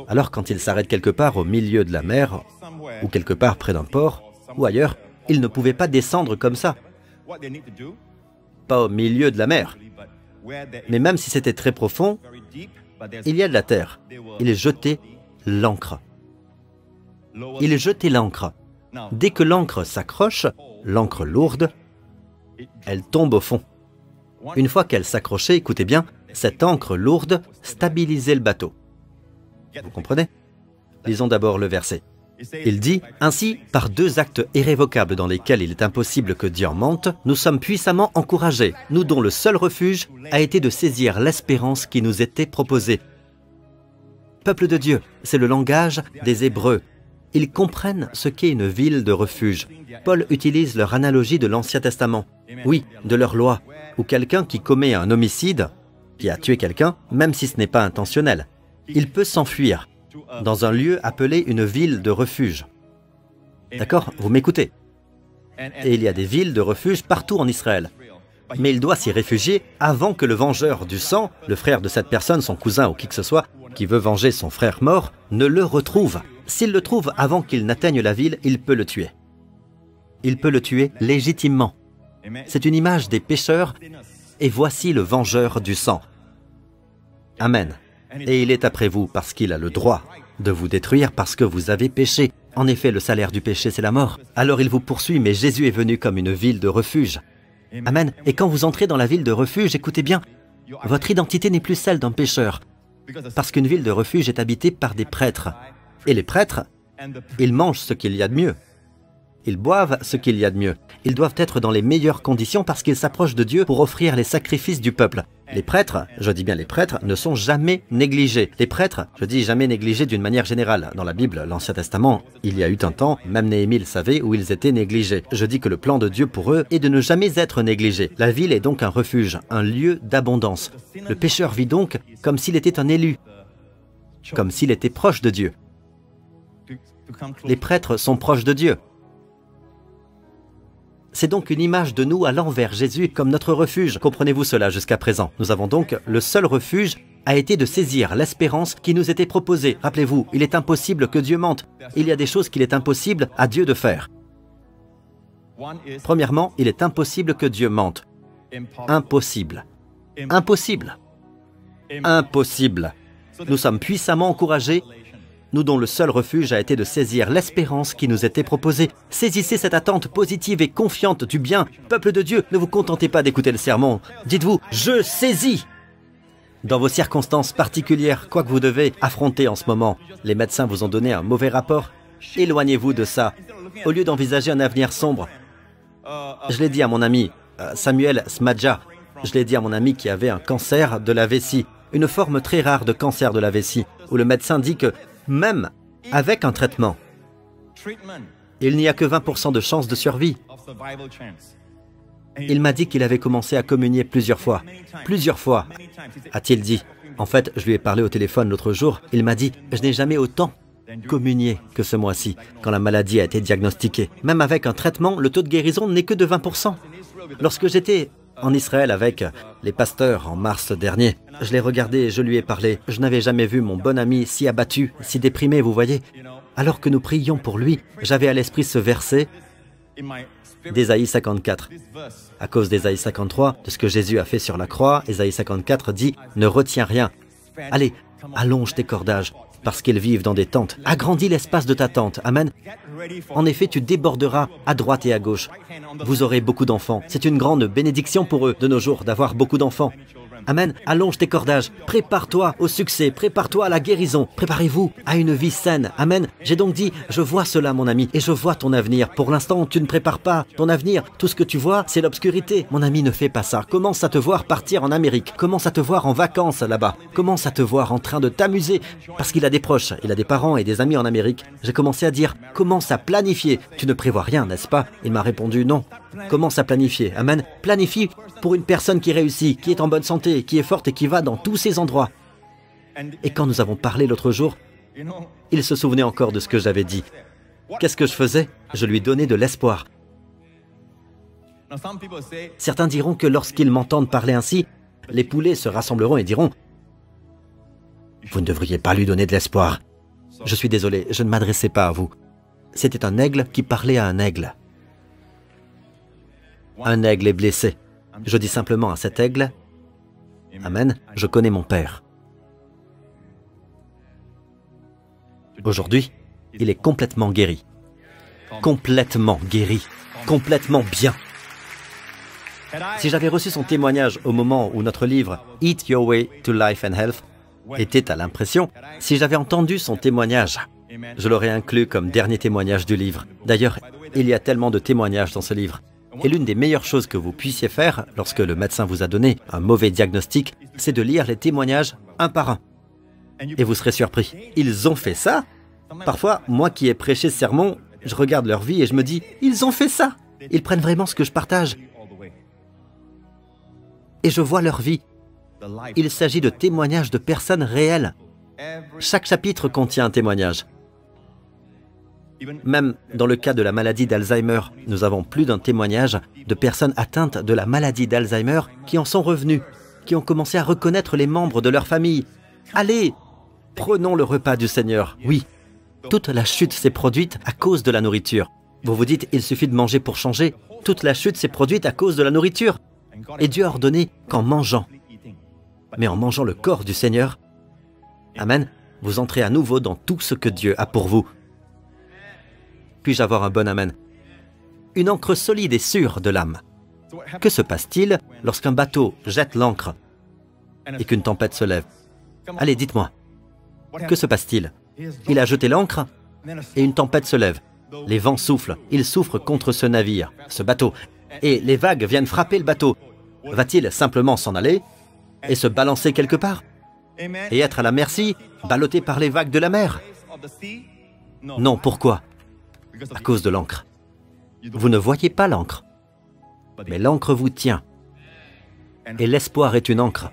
Alors quand ils s'arrêtent quelque part au milieu de la mer, ou quelque part près d'un port, ou ailleurs, ils ne pouvaient pas descendre comme ça. Pas au milieu de la mer. Mais même si c'était très profond, il y a de la terre. Ils jetaient l'ancre. Ils jetaient l'ancre. Dès que l'ancre s'accroche, l'ancre lourde, elle tombe au fond. Une fois qu'elle s'accrochait, écoutez bien, cette encre lourde stabilisait le bateau. Vous comprenez? Lisons d'abord le verset. Il dit, « Ainsi, par deux actes irrévocables dans lesquels il est impossible que Dieu en mente, nous sommes puissamment encouragés, nous dont le seul refuge a été de saisir l'espérance qui nous était proposée. » Peuple de Dieu, c'est le langage des Hébreux. Ils comprennent ce qu'est une ville de refuge. Paul utilise leur analogie de l'Ancien Testament. Oui, de leur loi, où quelqu'un qui commet un homicide, qui a tué quelqu'un, même si ce n'est pas intentionnel, il peut s'enfuir dans un lieu appelé une ville de refuge. D'accord? Vous m'écoutez? Et il y a des villes de refuge partout en Israël. Mais il doit s'y réfugier avant que le vengeur du sang, le frère de cette personne, son cousin ou qui que ce soit, qui veut venger son frère mort, ne le retrouve. S'il le trouve avant qu'il n'atteigne la ville, il peut le tuer. Il peut le tuer légitimement. C'est une image des pécheurs, et voici le vengeur du sang. Amen. Et il est après vous parce qu'il a le droit de vous détruire parce que vous avez péché. En effet, le salaire du péché, c'est la mort. Alors il vous poursuit, mais Jésus est venu comme une ville de refuge. Amen. Et quand vous entrez dans la ville de refuge, écoutez bien, votre identité n'est plus celle d'un pécheur. Parce qu'une ville de refuge est habitée par des prêtres. Et les prêtres, ils mangent ce qu'il y a de mieux. Ils boivent ce qu'il y a de mieux. Ils doivent être dans les meilleures conditions parce qu'ils s'approchent de Dieu pour offrir les sacrifices du peuple. Les prêtres, je dis bien les prêtres, ne sont jamais négligés. Les prêtres, je dis jamais négligés d'une manière générale. Dans la Bible, l'Ancien Testament, il y a eu un temps, même Néhémie le savait, où ils étaient négligés. Je dis que le plan de Dieu pour eux est de ne jamais être négligés. La ville est donc un refuge, un lieu d'abondance. Le pécheur vit donc comme s'il était un élu, comme s'il était proche de Dieu. Les prêtres sont proches de Dieu. C'est donc une image de nous allant vers Jésus comme notre refuge. Comprenez-vous cela jusqu'à présent? Nous avons donc le seul refuge a été de saisir l'espérance qui nous était proposée. Rappelez-vous, il est impossible que Dieu mente. Il y a des choses qu'il est impossible à Dieu de faire. Premièrement, il est impossible que Dieu mente. Impossible. Impossible. Impossible. Nous sommes puissamment encouragés, nous dont le seul refuge a été de saisir l'espérance qui nous était proposée. Saisissez cette attente positive et confiante du bien. Peuple de Dieu, ne vous contentez pas d'écouter le sermon. Dites-vous, je saisis. Dans vos circonstances particulières, quoi que vous devez affronter en ce moment, les médecins vous ont donné un mauvais rapport. Éloignez-vous de ça. Au lieu d'envisager un avenir sombre, je l'ai dit à mon ami Samuel Smadja, je l'ai dit à mon ami qui avait un cancer de la vessie, une forme très rare de cancer de la vessie, où le médecin dit que même avec un traitement, il n'y a que 20% de chances de survie. Il m'a dit qu'il avait commencé à communier plusieurs fois. Plusieurs fois, a-t-il dit. En fait, je lui ai parlé au téléphone l'autre jour. Il m'a dit, je n'ai jamais autant communié que ce mois-ci, quand la maladie a été diagnostiquée. Même avec un traitement, le taux de guérison n'est que de 20%. Lorsque j'étais en Israël avec les pasteurs en mars dernier, je l'ai regardé et je lui ai parlé. Je n'avais jamais vu mon bon ami si abattu, si déprimé, vous voyez. Alors que nous prions pour lui, j'avais à l'esprit ce verset d'Ésaïe 54. À cause d'Ésaïe 53, de ce que Jésus a fait sur la croix, Ésaïe 54 dit « Ne retiens rien. Allez, allonge tes cordages, parce qu'ils vivent dans des tentes. Agrandis l'espace de ta tente. Amen. En effet, tu déborderas à droite et à gauche. Vous aurez beaucoup d'enfants. C'est une grande bénédiction pour eux de nos jours d'avoir beaucoup d'enfants. Amen. Allonge tes cordages. Prépare-toi au succès. Prépare-toi à la guérison. Préparez-vous à une vie saine. Amen. J'ai donc dit, je vois cela, mon ami, et je vois ton avenir. Pour l'instant, tu ne prépares pas ton avenir. Tout ce que tu vois, c'est l'obscurité. Mon ami, ne fais pas ça. Commence à te voir partir en Amérique. Commence à te voir en vacances là-bas. Commence à te voir en train de t'amuser. Parce qu'il a des proches, il a des parents et des amis en Amérique. J'ai commencé à dire, commence à planifier. Tu ne prévois rien, n'est-ce pas? Il m'a répondu non. Commence à planifier. Amen. Planifie pour une personne qui réussit, qui est en bonne santé, qui est forte et qui va dans tous ces endroits. Et quand nous avons parlé l'autre jour, il se souvenait encore de ce que j'avais dit. Qu'est-ce que je faisais? Je lui donnais de l'espoir. Certains diront que lorsqu'ils m'entendent parler ainsi, les poulets se rassembleront et diront « Vous ne devriez pas lui donner de l'espoir. » Je suis désolé, je ne m'adressais pas à vous. C'était un aigle qui parlait à un aigle. Un aigle est blessé. Je dis simplement à cet aigle, Amen, je connais mon Père. Aujourd'hui, il est complètement guéri. Complètement guéri. Complètement bien. Si j'avais reçu son témoignage au moment où notre livre « Eat Your Way to Life and Health » était à l'impression, si j'avais entendu son témoignage, je l'aurais inclus comme dernier témoignage du livre. D'ailleurs, il y a tellement de témoignages dans ce livre. Et l'une des meilleures choses que vous puissiez faire, lorsque le médecin vous a donné un mauvais diagnostic, c'est de lire les témoignages un par un. Et vous serez surpris. Ils ont fait ça? Parfois, moi qui ai prêché ce sermon, je regarde leur vie et je me dis, ils ont fait ça! Ils prennent vraiment ce que je partage. Et je vois leur vie. Il s'agit de témoignages de personnes réelles. Chaque chapitre contient un témoignage. Même dans le cas de la maladie d'Alzheimer, nous avons plus d'un témoignage de personnes atteintes de la maladie d'Alzheimer qui en sont revenues, qui ont commencé à reconnaître les membres de leur famille. Allez, prenons le repas du Seigneur. Oui, toute la chute s'est produite à cause de la nourriture. Vous vous dites, il suffit de manger pour changer. Toute la chute s'est produite à cause de la nourriture. Et Dieu a ordonné qu'en mangeant, mais en mangeant le corps du Seigneur, Amen, vous entrez à nouveau dans tout ce que Dieu a pour vous. Puis-je avoir un bon Amen? Une ancre solide et sûre de l'âme. Que se passe-t-il lorsqu'un bateau jette l'ancre et qu'une tempête se lève? Allez, dites-moi. Que se passe-t-il? Il a jeté l'ancre et une tempête se lève. Les vents soufflent, ils souffrent contre ce navire, ce bateau, et les vagues viennent frapper le bateau. Va-t-il simplement s'en aller et se balancer quelque part et être à la merci, ballotté par les vagues de la mer? Non, pourquoi? À cause de l'ancre. Vous ne voyez pas l'ancre, mais l'ancre vous tient. Et l'espoir est une ancre.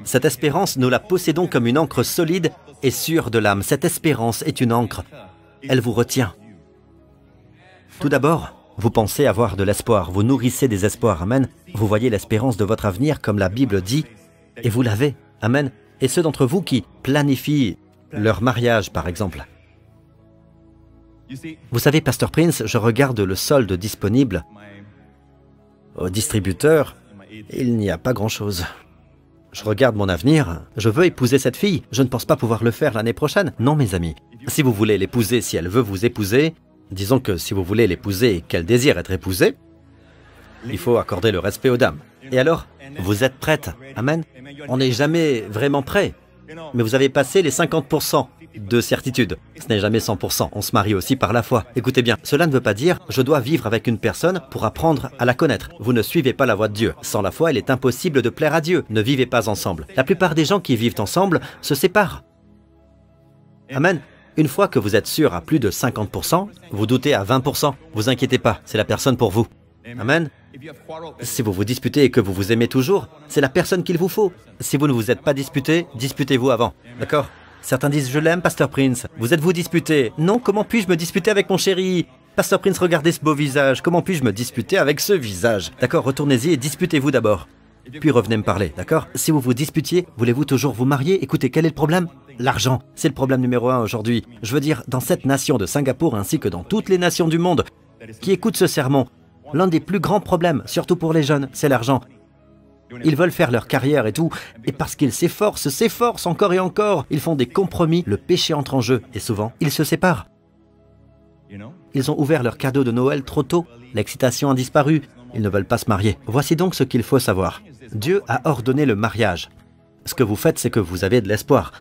Cette espérance, nous la possédons comme une ancre solide et sûre de l'âme. Cette espérance est une ancre. Elle vous retient. Tout d'abord, vous pensez avoir de l'espoir. Vous nourrissez des espoirs. Amen. Vous voyez l'espérance de votre avenir comme la Bible dit, et vous l'avez. Amen. Et ceux d'entre vous qui planifient leur mariage, par exemple. Vous savez, Pasteur Prince, je regarde le solde disponible au distributeur. Il n'y a pas grand-chose. Je regarde mon avenir. Je veux épouser cette fille. Je ne pense pas pouvoir le faire l'année prochaine. Non, mes amis. Si vous voulez l'épouser, si elle veut vous épouser, disons que si vous voulez l'épouser et qu'elle désire être épousée, il faut accorder le respect aux dames. Et alors, vous êtes prête. Amen. On n'est jamais vraiment prêt. Mais vous avez passé les 50% de certitude. Ce n'est jamais 100%. On se marie aussi par la foi. Écoutez bien, cela ne veut pas dire « je dois vivre avec une personne pour apprendre à la connaître ». Vous ne suivez pas la voie de Dieu. Sans la foi, il est impossible de plaire à Dieu. Ne vivez pas ensemble. La plupart des gens qui vivent ensemble se séparent. Amen. Une fois que vous êtes sûr à plus de 50%, vous doutez à 20%. Vous inquiétez pas, c'est la personne pour vous. Amen. Si vous vous disputez et que vous vous aimez toujours, c'est la personne qu'il vous faut. Si vous ne vous êtes pas disputé, disputez-vous avant. D'accord? Certains disent « Je l'aime, Pasteur Prince. » Vous êtes-vous disputé? Non, comment puis-je me disputer avec mon chéri? Pasteur Prince, regardez ce beau visage. Comment puis-je me disputer avec ce visage? D'accord, retournez-y et disputez-vous d'abord. Puis revenez me parler, d'accord? Si vous vous disputiez, voulez-vous toujours vous marier? Écoutez, quel est le problème? L'argent, c'est le problème numéro 1 aujourd'hui. Je veux dire, dans cette nation de Singapour ainsi que dans toutes les nations du monde qui écoutent ce sermon, l'un des plus grands problèmes, surtout pour les jeunes, c'est l'argent. Ils veulent faire leur carrière et tout, et parce qu'ils s'efforcent encore et encore, ils font des compromis, le péché entre en jeu, et souvent, ils se séparent. Ils ont ouvert leur cadeau de Noël trop tôt, l'excitation a disparu, ils ne veulent pas se marier. Voici donc ce qu'il faut savoir. Dieu a ordonné le mariage. Ce que vous faites, c'est que vous avez de l'espoir.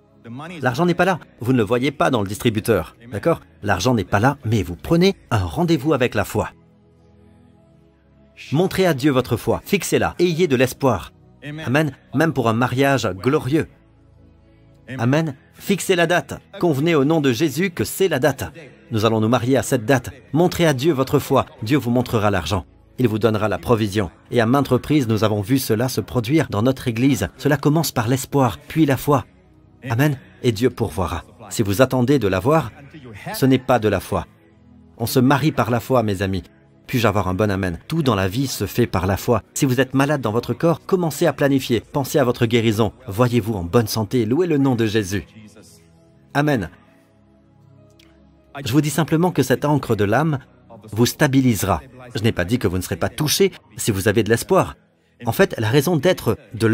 L'argent n'est pas là, vous ne le voyez pas dans le distributeur, d'accord? L'argent n'est pas là, mais vous prenez un rendez-vous avec la foi. Montrez à Dieu votre foi, fixez-la, ayez de l'espoir. Amen, même pour un mariage glorieux. Amen, fixez la date, convenez au nom de Jésus que c'est la date. Nous allons nous marier à cette date. Montrez à Dieu votre foi, Dieu vous montrera l'argent. Il vous donnera la provision. Et à maintes reprises, nous avons vu cela se produire dans notre Église. Cela commence par l'espoir, puis la foi. Amen, et Dieu pourvoira. Si vous attendez de l'avoir, ce n'est pas de la foi. On se marie par la foi, mes amis. Puis-je avoir un bon amen? Tout dans la vie se fait par la foi. Si vous êtes malade dans votre corps, commencez à planifier. Pensez à votre guérison. Voyez-vous en bonne santé. Louez le nom de Jésus. Amen. Je vous dis simplement que cette ancre de l'âme vous stabilisera. Je n'ai pas dit que vous ne serez pas touché si vous avez de l'espoir. En fait, la raison d'être de